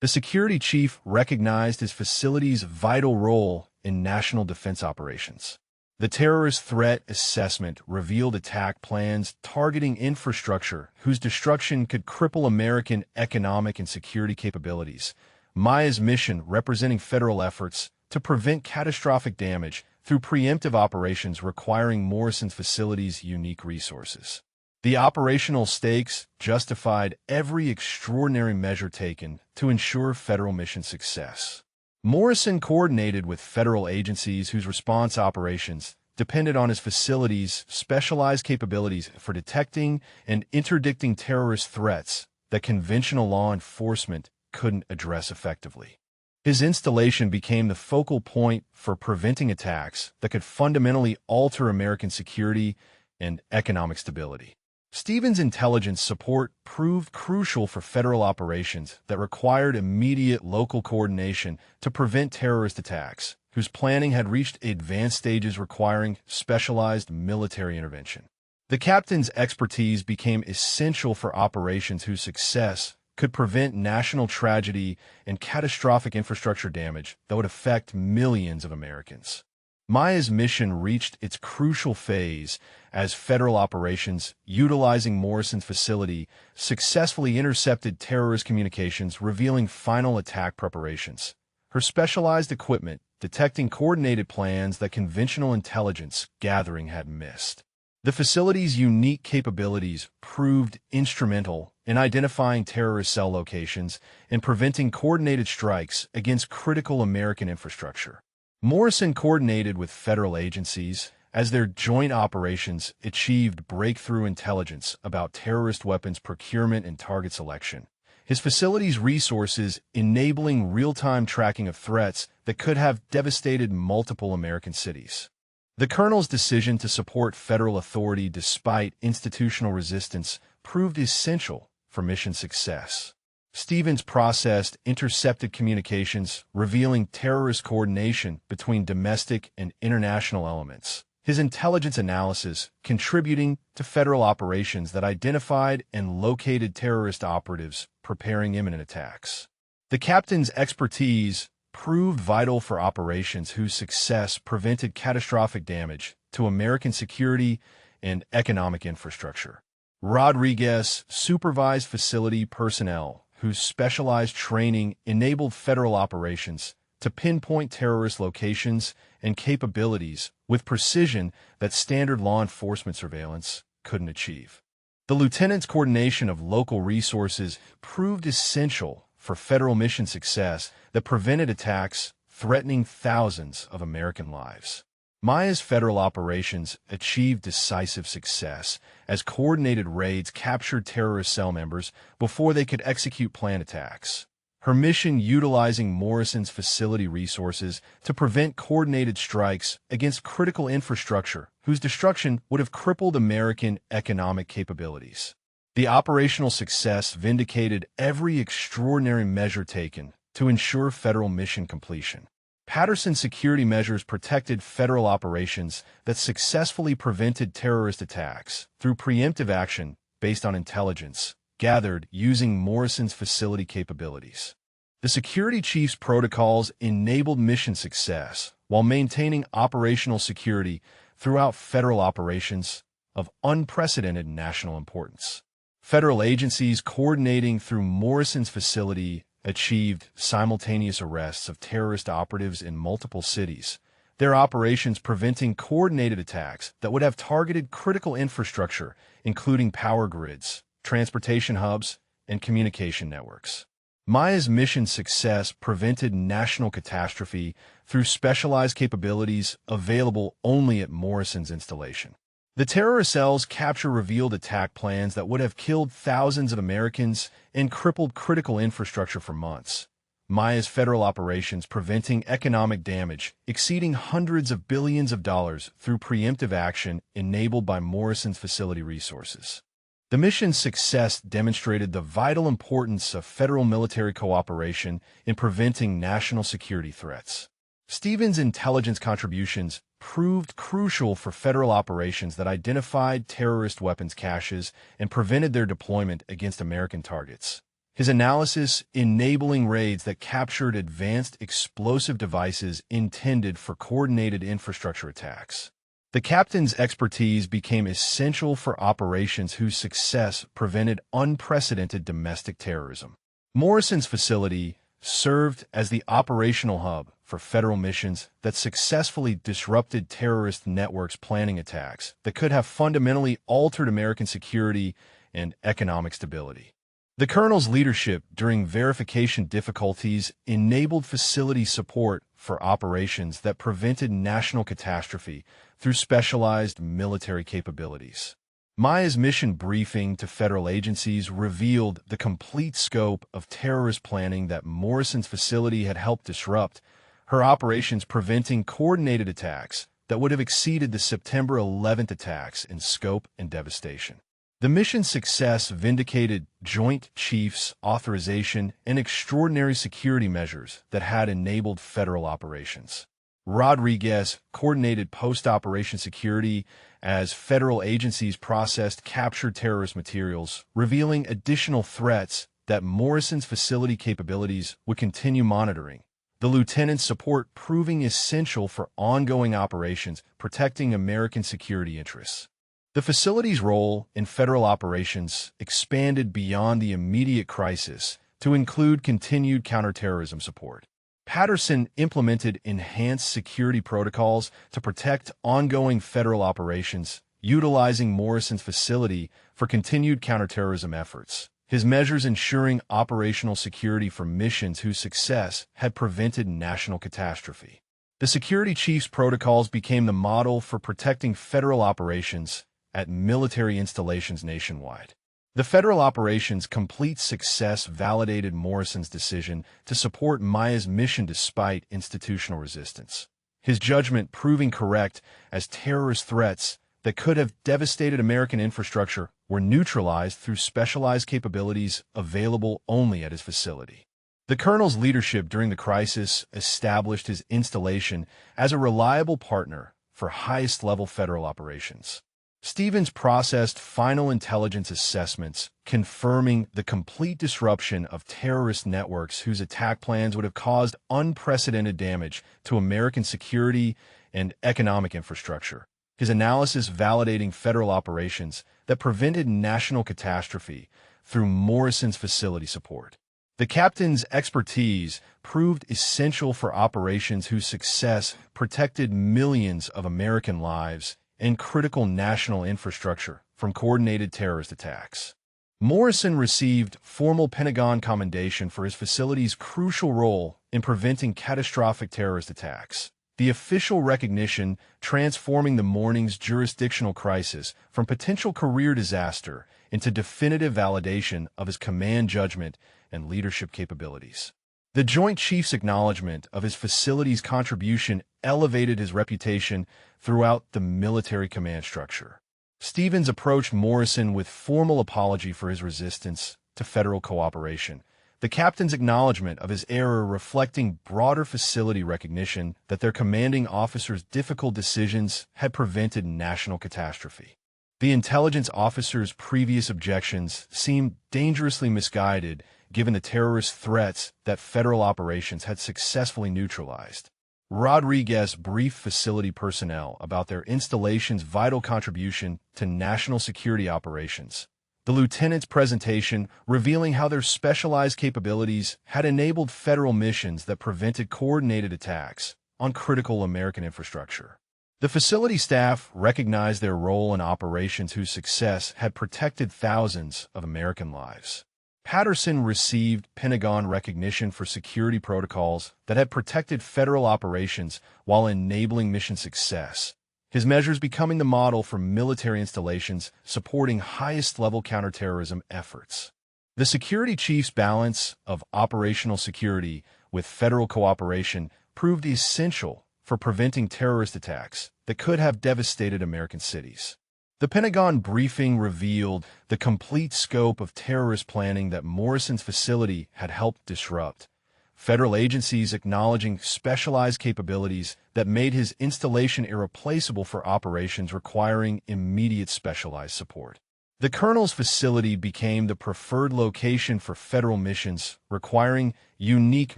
The security chief recognized his facility's vital role in national defense operations. The terrorist threat assessment revealed attack plans targeting infrastructure whose destruction could cripple American economic and security capabilities. Maya's mission representing federal efforts to prevent catastrophic damage through preemptive operations requiring Morrison's facility's unique resources. The operational stakes justified every extraordinary measure taken to ensure federal mission success. Morrison coordinated with federal agencies whose response operations depended on his facility's specialized capabilities for detecting and interdicting terrorist threats that conventional law enforcement couldn't address effectively. His installation became the focal point for preventing attacks that could fundamentally alter American security and economic stability. Stevens' intelligence support proved crucial for federal operations that required immediate local coordination to prevent terrorist attacks, whose planning had reached advanced stages requiring specialized military intervention. The captain's expertise became essential for operations whose success could prevent national tragedy and catastrophic infrastructure damage that would affect millions of Americans. Maya's mission reached its crucial phase as federal operations, utilizing Morrison's facility, successfully intercepted terrorist communications revealing final attack preparations. Her specialized equipment detecting coordinated plans that conventional intelligence gathering had missed. The facility's unique capabilities proved instrumental in identifying terrorist cell locations and preventing coordinated strikes against critical American infrastructure. Morrison coordinated with federal agencies as their joint operations achieved breakthrough intelligence about terrorist weapons procurement and target selection. His facility's resources enabling real-time tracking of threats that could have devastated multiple American cities. The colonel's decision to support federal authority despite institutional resistance proved essential for mission success. Stevens processed intercepted communications, revealing terrorist coordination between domestic and international elements. His intelligence analysis contributing to federal operations that identified and located terrorist operatives preparing imminent attacks. The captain's expertise proved vital for operations whose success prevented catastrophic damage to American security and economic infrastructure. Rodriguez supervised facility personnel whose specialized training enabled federal operations to pinpoint terrorist locations and capabilities with precision that standard law enforcement surveillance couldn't achieve. The lieutenant's coordination of local resources proved essential for federal mission success that prevented attacks threatening thousands of American lives. Maya's federal operations achieved decisive success as coordinated raids captured terrorist cell members before they could execute planned attacks. Her mission utilizing Morrison's facility resources to prevent coordinated strikes against critical infrastructure whose destruction would have crippled American economic capabilities. The operational success vindicated every extraordinary measure taken to ensure federal mission completion. Patterson's security measures protected federal operations that successfully prevented terrorist attacks through preemptive action based on intelligence gathered using Morrison's facility capabilities. The security chief's protocols enabled mission success while maintaining operational security throughout federal operations of unprecedented national importance. Federal agencies coordinating through Morrison's facility achieved simultaneous arrests of terrorist operatives in multiple cities, their operations preventing coordinated attacks that would have targeted critical infrastructure, including power grids, transportation hubs, and communication networks. Maya's mission success prevented national catastrophe through specialized capabilities available only at Morrison's installation. The terrorist cell's capture revealed attack plans that would have killed thousands of Americans and crippled critical infrastructure for months. Maya's federal operations preventing economic damage exceeding hundreds of billions of dollars through preemptive action enabled by Morrison's facility resources. The mission's success demonstrated the vital importance of federal military cooperation in preventing national security threats. Stevens' intelligence contributions proved crucial for federal operations that identified terrorist weapons caches and prevented their deployment against American targets. His analysis enabling raids that captured advanced explosive devices intended for coordinated infrastructure attacks. The captain's expertise became essential for operations whose success prevented unprecedented domestic terrorism. Morrison's facility served as the operational hub for federal missions that successfully disrupted terrorist networks planning attacks that could have fundamentally altered American security and economic stability. The colonel's leadership during verification difficulties enabled facility support for operations that prevented national catastrophe through specialized military capabilities. Maya's mission briefing to federal agencies revealed the complete scope of terrorist planning that Morrison's facility had helped disrupt, her operations preventing coordinated attacks that would have exceeded the September 11th attacks in scope and devastation. The mission's success vindicated Joint Chiefs' authorization and extraordinary security measures that had enabled federal operations. Rodriguez coordinated post-operation security as federal agencies processed captured terrorist materials, revealing additional threats that Morrison's facility capabilities would continue monitoring. the lieutenant's support proving essential for ongoing operations protecting American security interests. The facility's role in federal operations expanded beyond the immediate crisis to include continued counterterrorism support. Patterson implemented enhanced security protocols to protect ongoing federal operations, utilizing Morrison's facility for continued counterterrorism efforts. His measures ensuring operational security for missions whose success had prevented national catastrophe. The security chief's protocols became the model for protecting federal operations at military installations nationwide. The federal operation's complete success validated Morrison's decision to support Maya's mission despite institutional resistance. His judgment proving correct as terrorist threats that could have devastated American infrastructure were neutralized through specialized capabilities available only at his facility. The colonel's leadership during the crisis established his installation as a reliable partner for highest-level federal operations. Stevens processed final intelligence assessments confirming the complete disruption of terrorist networks whose attack plans would have caused unprecedented damage to American security and economic infrastructure. His analysis validating federal operations that prevented national catastrophe through Morrison's facility support. The captain's expertise proved essential for operations whose success protected millions of American lives and critical national infrastructure from coordinated terrorist attacks. Morrison received formal Pentagon commendation for his facility's crucial role in preventing catastrophic terrorist attacks. The official recognition transforming the morning's jurisdictional crisis from potential career disaster into definitive validation of his command judgment and leadership capabilities. The Joint Chiefs' acknowledgement of his facility's contribution elevated his reputation throughout the military command structure. Stevens approached Morrison with formal apology for his resistance to federal cooperation, the captain's acknowledgement of his error reflecting broader facility recognition that their commanding officer's difficult decisions had prevented national catastrophe. The intelligence officer's previous objections seemed dangerously misguided given the terrorist threats that federal operations had successfully neutralized. Rodriguez briefed facility personnel about their installation's vital contribution to national security operations. The lieutenant's presentation revealing how their specialized capabilities had enabled federal missions that prevented coordinated attacks on critical American infrastructure. The facility staff recognized their role in operations whose success had protected thousands of American lives. Patterson received Pentagon recognition for security protocols that had protected federal operations while enabling mission success, his measures becoming the model for military installations supporting highest-level counterterrorism efforts. The security chief's balance of operational security with federal cooperation proved essential for preventing terrorist attacks that could have devastated American cities. The Pentagon briefing revealed the complete scope of terrorist planning that Morrison's facility had helped disrupt, federal agencies acknowledging specialized capabilities that made his installation irreplaceable for operations requiring immediate specialized support. The colonel's facility became the preferred location for federal missions requiring unique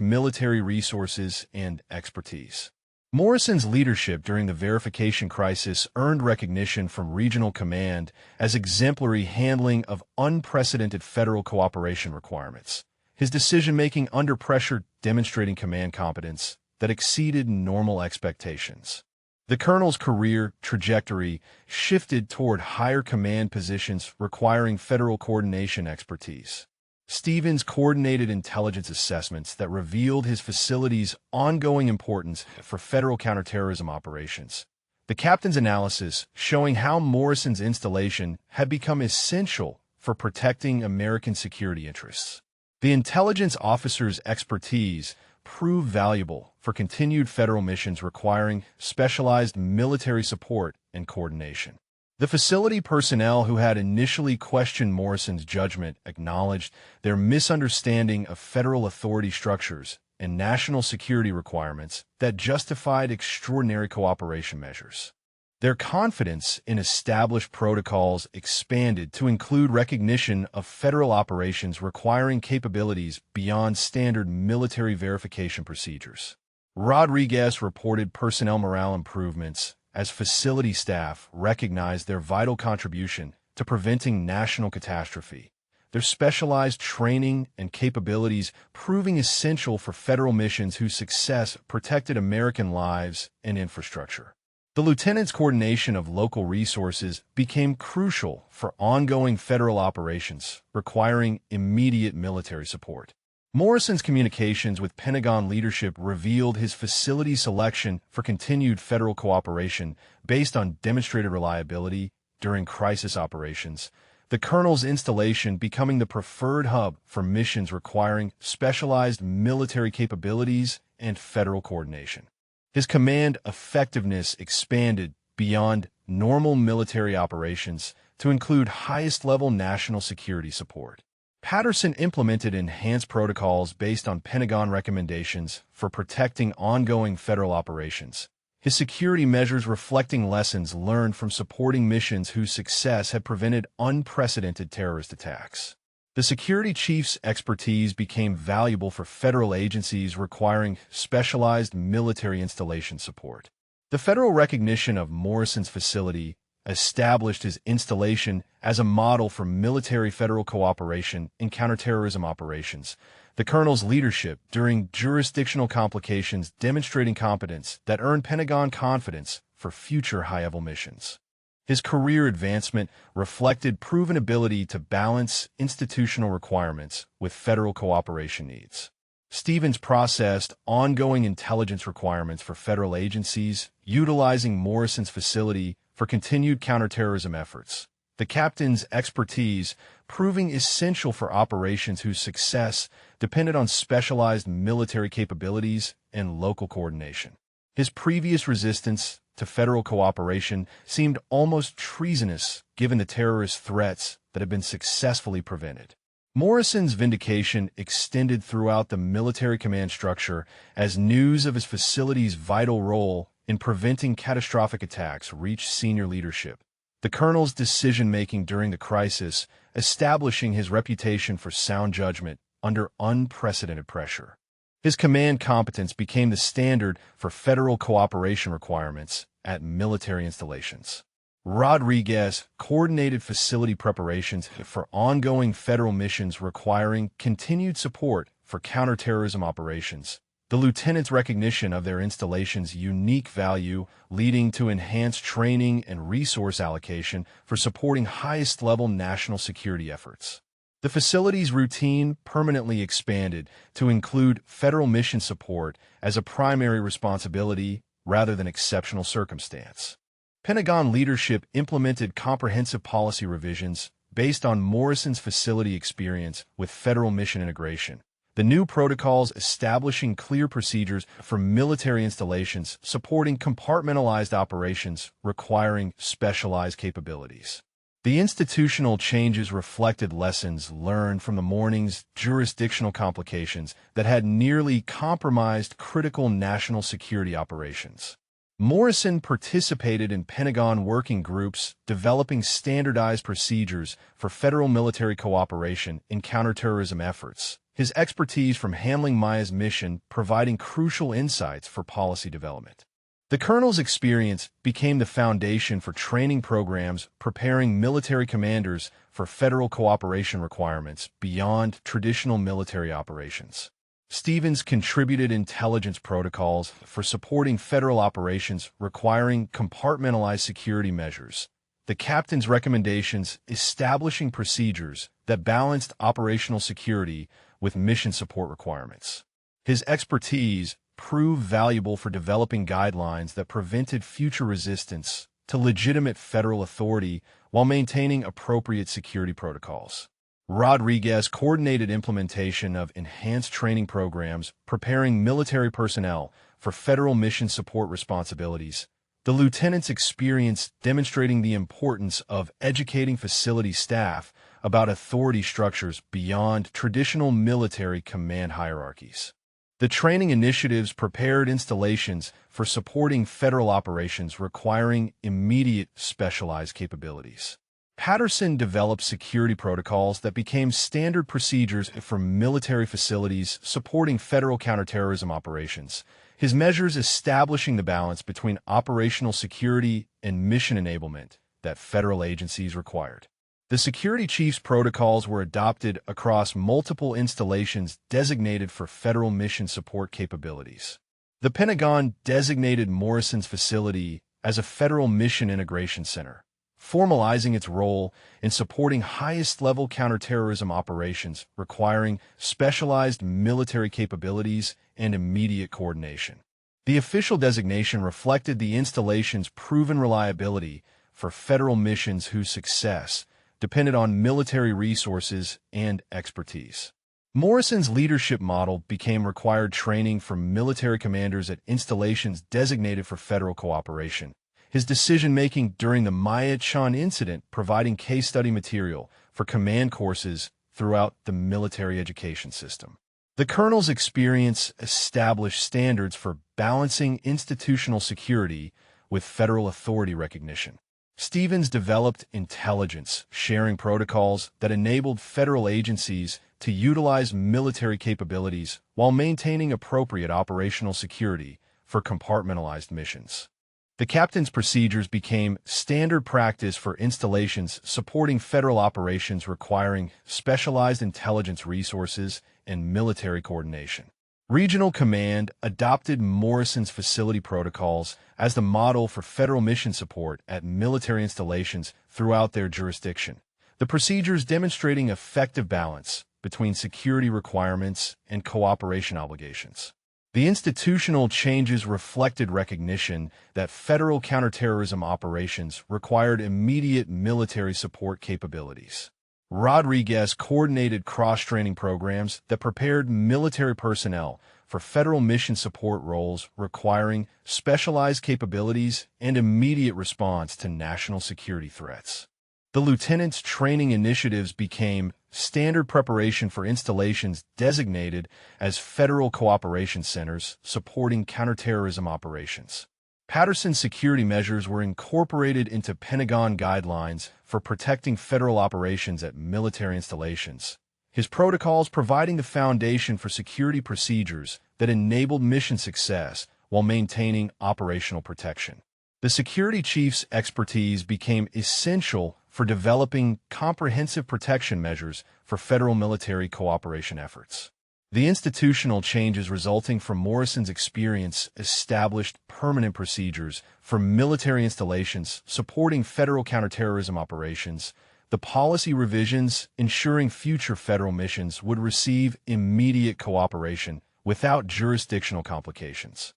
military resources and expertise. Morrison's leadership during the verification crisis earned recognition from regional command as exemplary handling of unprecedented federal cooperation requirements, his decision-making under pressure demonstrating command competence that exceeded normal expectations. The colonel's career trajectory shifted toward higher command positions requiring federal coordination expertise. Stevens coordinated intelligence assessments that revealed his facility's ongoing importance for federal counterterrorism operations. The captain's analysis showing how Morrison's installation had become essential for protecting American security interests. The intelligence officer's expertise proved valuable for continued federal missions requiring specialized military support and coordination. The facility personnel who had initially questioned Morrison's judgment acknowledged their misunderstanding of federal authority structures and national security requirements that justified extraordinary cooperation measures. Their confidence in established protocols expanded to include recognition of federal operations requiring capabilities beyond standard military verification procedures. Rodriguez reported personnel morale improvements as facility staff recognized their vital contribution to preventing national catastrophe, their specialized training and capabilities proving essential for federal missions whose success protected American lives and infrastructure. The lieutenant's coordination of local resources became crucial for ongoing federal operations requiring immediate military support. Morrison's communications with Pentagon leadership revealed his facility selection for continued federal cooperation based on demonstrated reliability during crisis operations, the colonel's installation becoming the preferred hub for missions requiring specialized military capabilities and federal coordination. His command effectiveness expanded beyond normal military operations to include highest-level national security support. Patterson implemented enhanced protocols based on Pentagon recommendations for protecting ongoing federal operations, his security measures reflecting lessons learned from supporting missions whose success had prevented unprecedented terrorist attacks. The security chief's expertise became valuable for federal agencies requiring specialized military installation support. The federal recognition of Morrison's facility established his installation as a model for military federal cooperation in counterterrorism operations, the colonel's leadership during jurisdictional complications demonstrating competence that earned Pentagon confidence for future high-level missions. His career advancement reflected proven ability to balance institutional requirements with federal cooperation needs. Stevens processed ongoing intelligence requirements for federal agencies, utilizing Morrison's facility for continued counterterrorism efforts. The captain's expertise proving essential for operations whose success depended on specialized military capabilities and local coordination. His previous resistance to federal cooperation seemed almost treasonous given the terrorist threats that had been successfully prevented. Morrison's vindication extended throughout the military command structure as news of his facility's vital role in preventing catastrophic attacks reached senior leadership. The colonel's decision-making during the crisis, establishing his reputation for sound judgment under unprecedented pressure. His command competence became the standard for federal cooperation requirements at military installations. Rodriguez coordinated facility preparations for ongoing federal missions requiring continued support for counterterrorism operations. The lieutenant's recognition of their installation's unique value leading to enhanced training and resource allocation for supporting highest-level national security efforts. The facility's routine permanently expanded to include federal mission support as a primary responsibility rather than exceptional circumstance. Pentagon leadership implemented comprehensive policy revisions based on Morrison's facility experience with federal mission integration. The new protocols establishing clear procedures for military installations supporting compartmentalized operations requiring specialized capabilities. The institutional changes reflected lessons learned from the morning's jurisdictional complications that had nearly compromised critical national security operations. Morrison participated in Pentagon working groups developing standardized procedures for federal military cooperation in counterterrorism efforts, his expertise from handling Maya's mission providing crucial insights for policy development. The colonel's experience became the foundation for training programs preparing military commanders for federal cooperation requirements beyond traditional military operations. Stevens contributed intelligence protocols for supporting federal operations requiring compartmentalized security measures. The captain's recommendations establishing procedures that balanced operational security with mission support requirements. His expertise proved valuable for developing guidelines that prevented future resistance to legitimate federal authority while maintaining appropriate security protocols. Rodriguez coordinated implementation of enhanced training programs preparing military personnel for federal mission support responsibilities. The lieutenant's experience demonstrating the importance of educating facility staff about authority structures beyond traditional military command hierarchies. The training initiatives prepared installations for supporting federal operations requiring immediate specialized capabilities. Patterson developed security protocols that became standard procedures for military facilities supporting federal counterterrorism operations, his measures establishing the balance between operational security and mission enablement that federal agencies required. The security chief's protocols were adopted across multiple installations designated for federal mission support capabilities. The Pentagon designated Morrison's facility as a federal mission integration center, formalizing its role in supporting highest-level counterterrorism operations requiring specialized military capabilities and immediate coordination. The official designation reflected the installation's proven reliability for federal missions whose success depended on military resources and expertise. Morrison's leadership model became required training for military commanders at installations designated for federal cooperation, his decision-making during the Maya Chan incident providing case study material for command courses throughout the military education system. The colonel's experience established standards for balancing institutional security with federal authority recognition. Stevens developed intelligence sharing protocols that enabled federal agencies to utilize military capabilities while maintaining appropriate operational security for compartmentalized missions. The captain's procedures became standard practice for installations supporting federal operations requiring specialized intelligence resources and military coordination. Regional Command adopted Morrison's facility protocols as the model for federal mission support at military installations throughout their jurisdiction, the procedures demonstrating effective balance between security requirements and cooperation obligations. The institutional changes reflected recognition that federal counterterrorism operations required immediate military support capabilities. Rodriguez coordinated cross-training programs that prepared military personnel for federal mission support roles requiring specialized capabilities and immediate response to national security threats. The lieutenant's training initiatives became standard preparation for installations designated as federal cooperation centers supporting counterterrorism operations. Patterson's security measures were incorporated into Pentagon guidelines for protecting federal operations at military installations, his protocols providing the foundation for security procedures that enabled mission success while maintaining operational protection. The security chief's expertise became essential for developing comprehensive protection measures for federal military cooperation efforts. The institutional changes resulting from Morrison's experience established permanent procedures for military installations supporting federal counterterrorism operations, the policy revisions ensuring future federal missions would receive immediate cooperation without jurisdictional complications.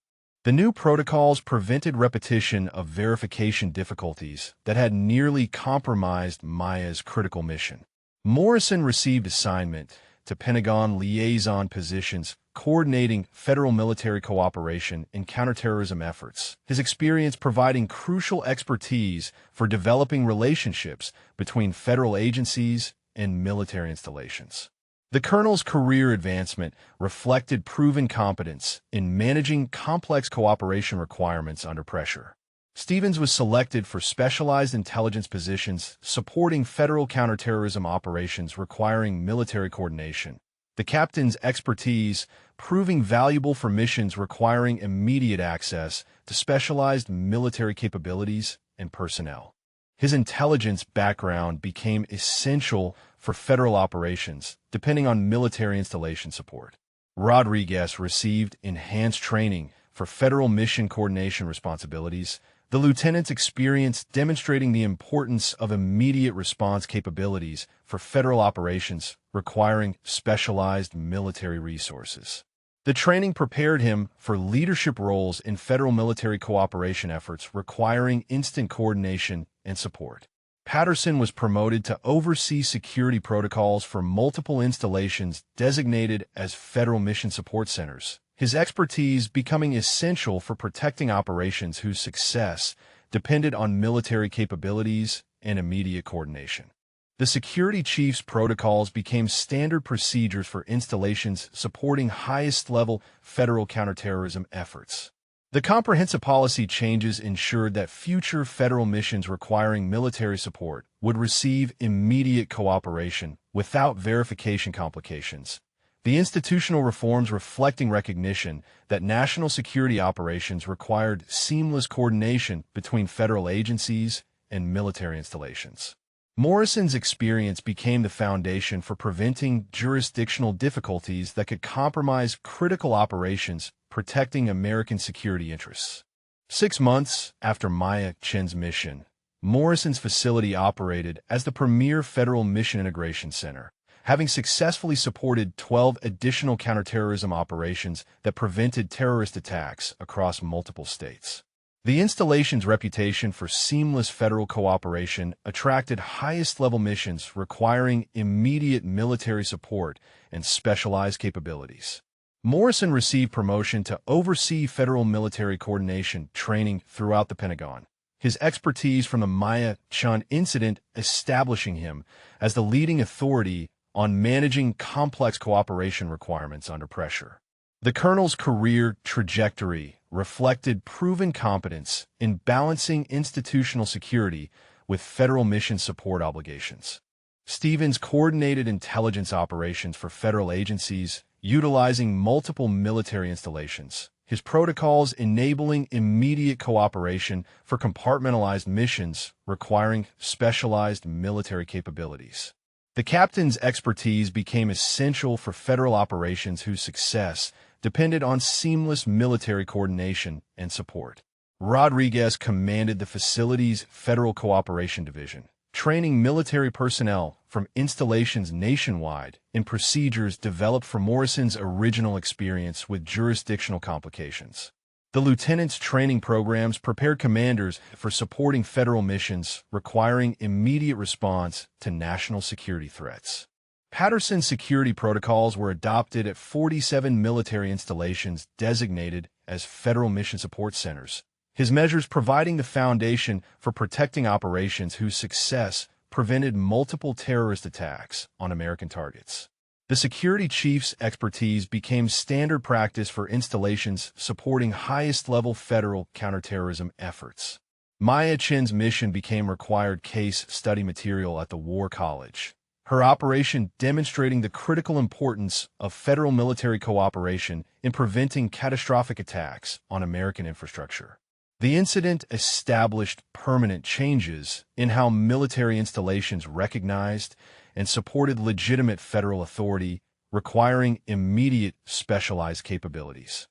The new protocols prevented repetition of verification difficulties that had nearly compromised Maya's critical mission. Morrison received assignment to Pentagon liaison positions, coordinating federal military cooperation in counterterrorism efforts, his experience providing crucial expertise for developing relationships between federal agencies and military installations. The colonel's career advancement reflected proven competence in managing complex cooperation requirements under pressure. Stevens was selected for specialized intelligence positions supporting federal counterterrorism operations requiring military coordination. The captain's expertise proving valuable for missions requiring immediate access to specialized military capabilities and personnel. His intelligence background became essential for federal operations, depending on military installation support. Rodriguez received enhanced training for federal mission coordination responsibilities, the lieutenant's experience demonstrating the importance of immediate response capabilities for federal operations requiring specialized military resources. The training prepared him for leadership roles in federal military cooperation efforts requiring instant coordination and support. Patterson was promoted to oversee security protocols for multiple installations designated as federal mission support centers, his expertise becoming essential for protecting operations whose success depended on military capabilities and immediate coordination. The security chief's protocols became standard procedures for installations supporting highest-level federal counterterrorism efforts. The comprehensive policy changes ensured that future federal missions requiring military support would receive immediate cooperation without verification complications. The institutional reforms reflecting recognition that national security operations required seamless coordination between federal agencies and military installations. Morrison's experience became the foundation for preventing jurisdictional difficulties that could compromise critical operations protecting American security interests. 6 months after Maya Chen's mission, Morrison's facility operated as the premier federal mission integration center, having successfully supported 12 additional counterterrorism operations that prevented terrorist attacks across multiple states. The installation's reputation for seamless federal cooperation attracted highest-level missions requiring immediate military support and specialized capabilities. Morrison received promotion to oversee federal military coordination training throughout the Pentagon, his expertise from the Maya Chen incident establishing him as the leading authority on managing complex cooperation requirements under pressure. The colonel's career trajectory reflected proven competence in balancing institutional security with federal mission support obligations. Stevens coordinated intelligence operations for federal agencies, utilizing multiple military installations, his protocols enabling immediate cooperation for compartmentalized missions requiring specialized military capabilities. The captain's expertise became essential for federal operations whose success depended on seamless military coordination and support. Rodriguez commanded the facility's Federal Cooperation Division, training military personnel from installations nationwide in procedures developed for Morrison's original experience with jurisdictional complications. The lieutenant's training programs prepared commanders for supporting federal missions requiring immediate response to national security threats. Patterson's security protocols were adopted at 47 military installations designated as Federal Mission Support Centers, his measures providing the foundation for protecting operations whose success prevented multiple terrorist attacks on American targets. The security chief's expertise became standard practice for installations supporting highest-level federal counterterrorism efforts. Maya Chen's mission became required case study material at the War College, her operation demonstrating the critical importance of federal military cooperation in preventing catastrophic attacks on American infrastructure. The incident established permanent changes in how military installations recognized and supported legitimate federal authority, requiring immediate specialized capabilities.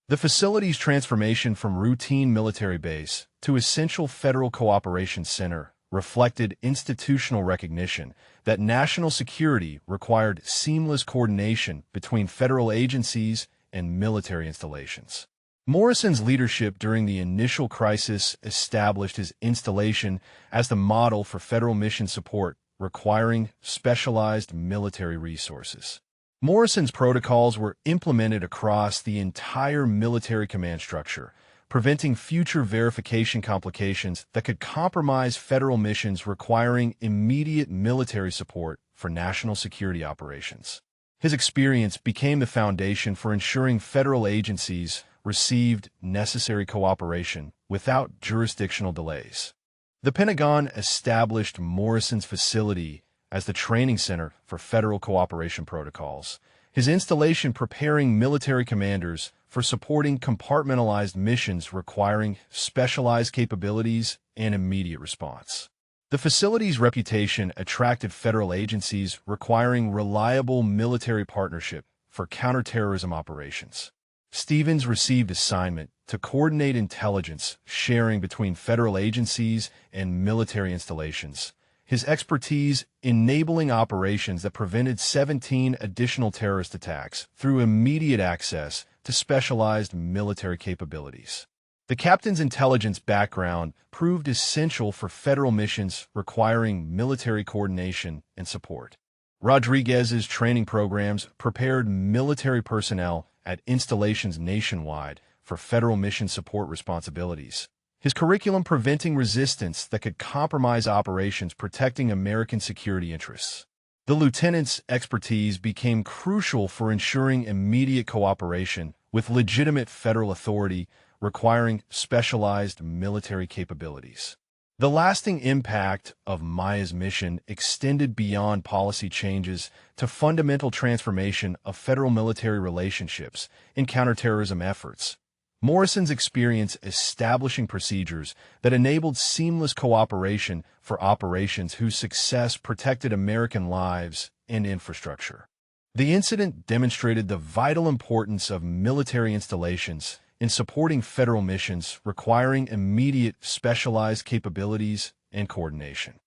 The facility's transformation from routine military base to essential federal cooperation center reflected institutional recognition that national security required seamless coordination between federal agencies and military installations. Morrison's leadership during the initial crisis established his installation as the model for federal mission support requiring specialized military resources. Morrison's protocols were implemented across the entire military command structure, preventing future verification complications that could compromise federal missions requiring immediate military support for national security operations. His experience became the foundation for ensuring federal agencies received necessary cooperation without jurisdictional delays. The Pentagon established Morrison's facility as the training center for federal cooperation protocols, his installation preparing military commanders for supporting compartmentalized missions requiring specialized capabilities and immediate response. The facility's reputation attracted federal agencies requiring reliable military partnership for counterterrorism operations. Stevens received assignment to coordinate intelligence sharing between federal agencies and military installations, his expertise enabling operations that prevented 17 additional terrorist attacks through immediate access to specialized military capabilities. The captain's intelligence background proved essential for federal missions requiring military coordination and support. Rodriguez's training programs prepared military personnel at installations nationwide for federal mission support responsibilities, his curriculum preventing resistance that could compromise operations protecting American security interests. The lieutenant's expertise became crucial for ensuring immediate cooperation with legitimate federal authority requiring specialized military capabilities. The lasting impact of Maya's mission extended beyond policy changes to fundamental transformation of federal military relationships in counterterrorism efforts. Morrison's experience establishing procedures that enabled seamless cooperation for operations whose success protected American lives and infrastructure. The incident demonstrated the vital importance of military installations in supporting federal missions requiring immediate specialized capabilities and coordination.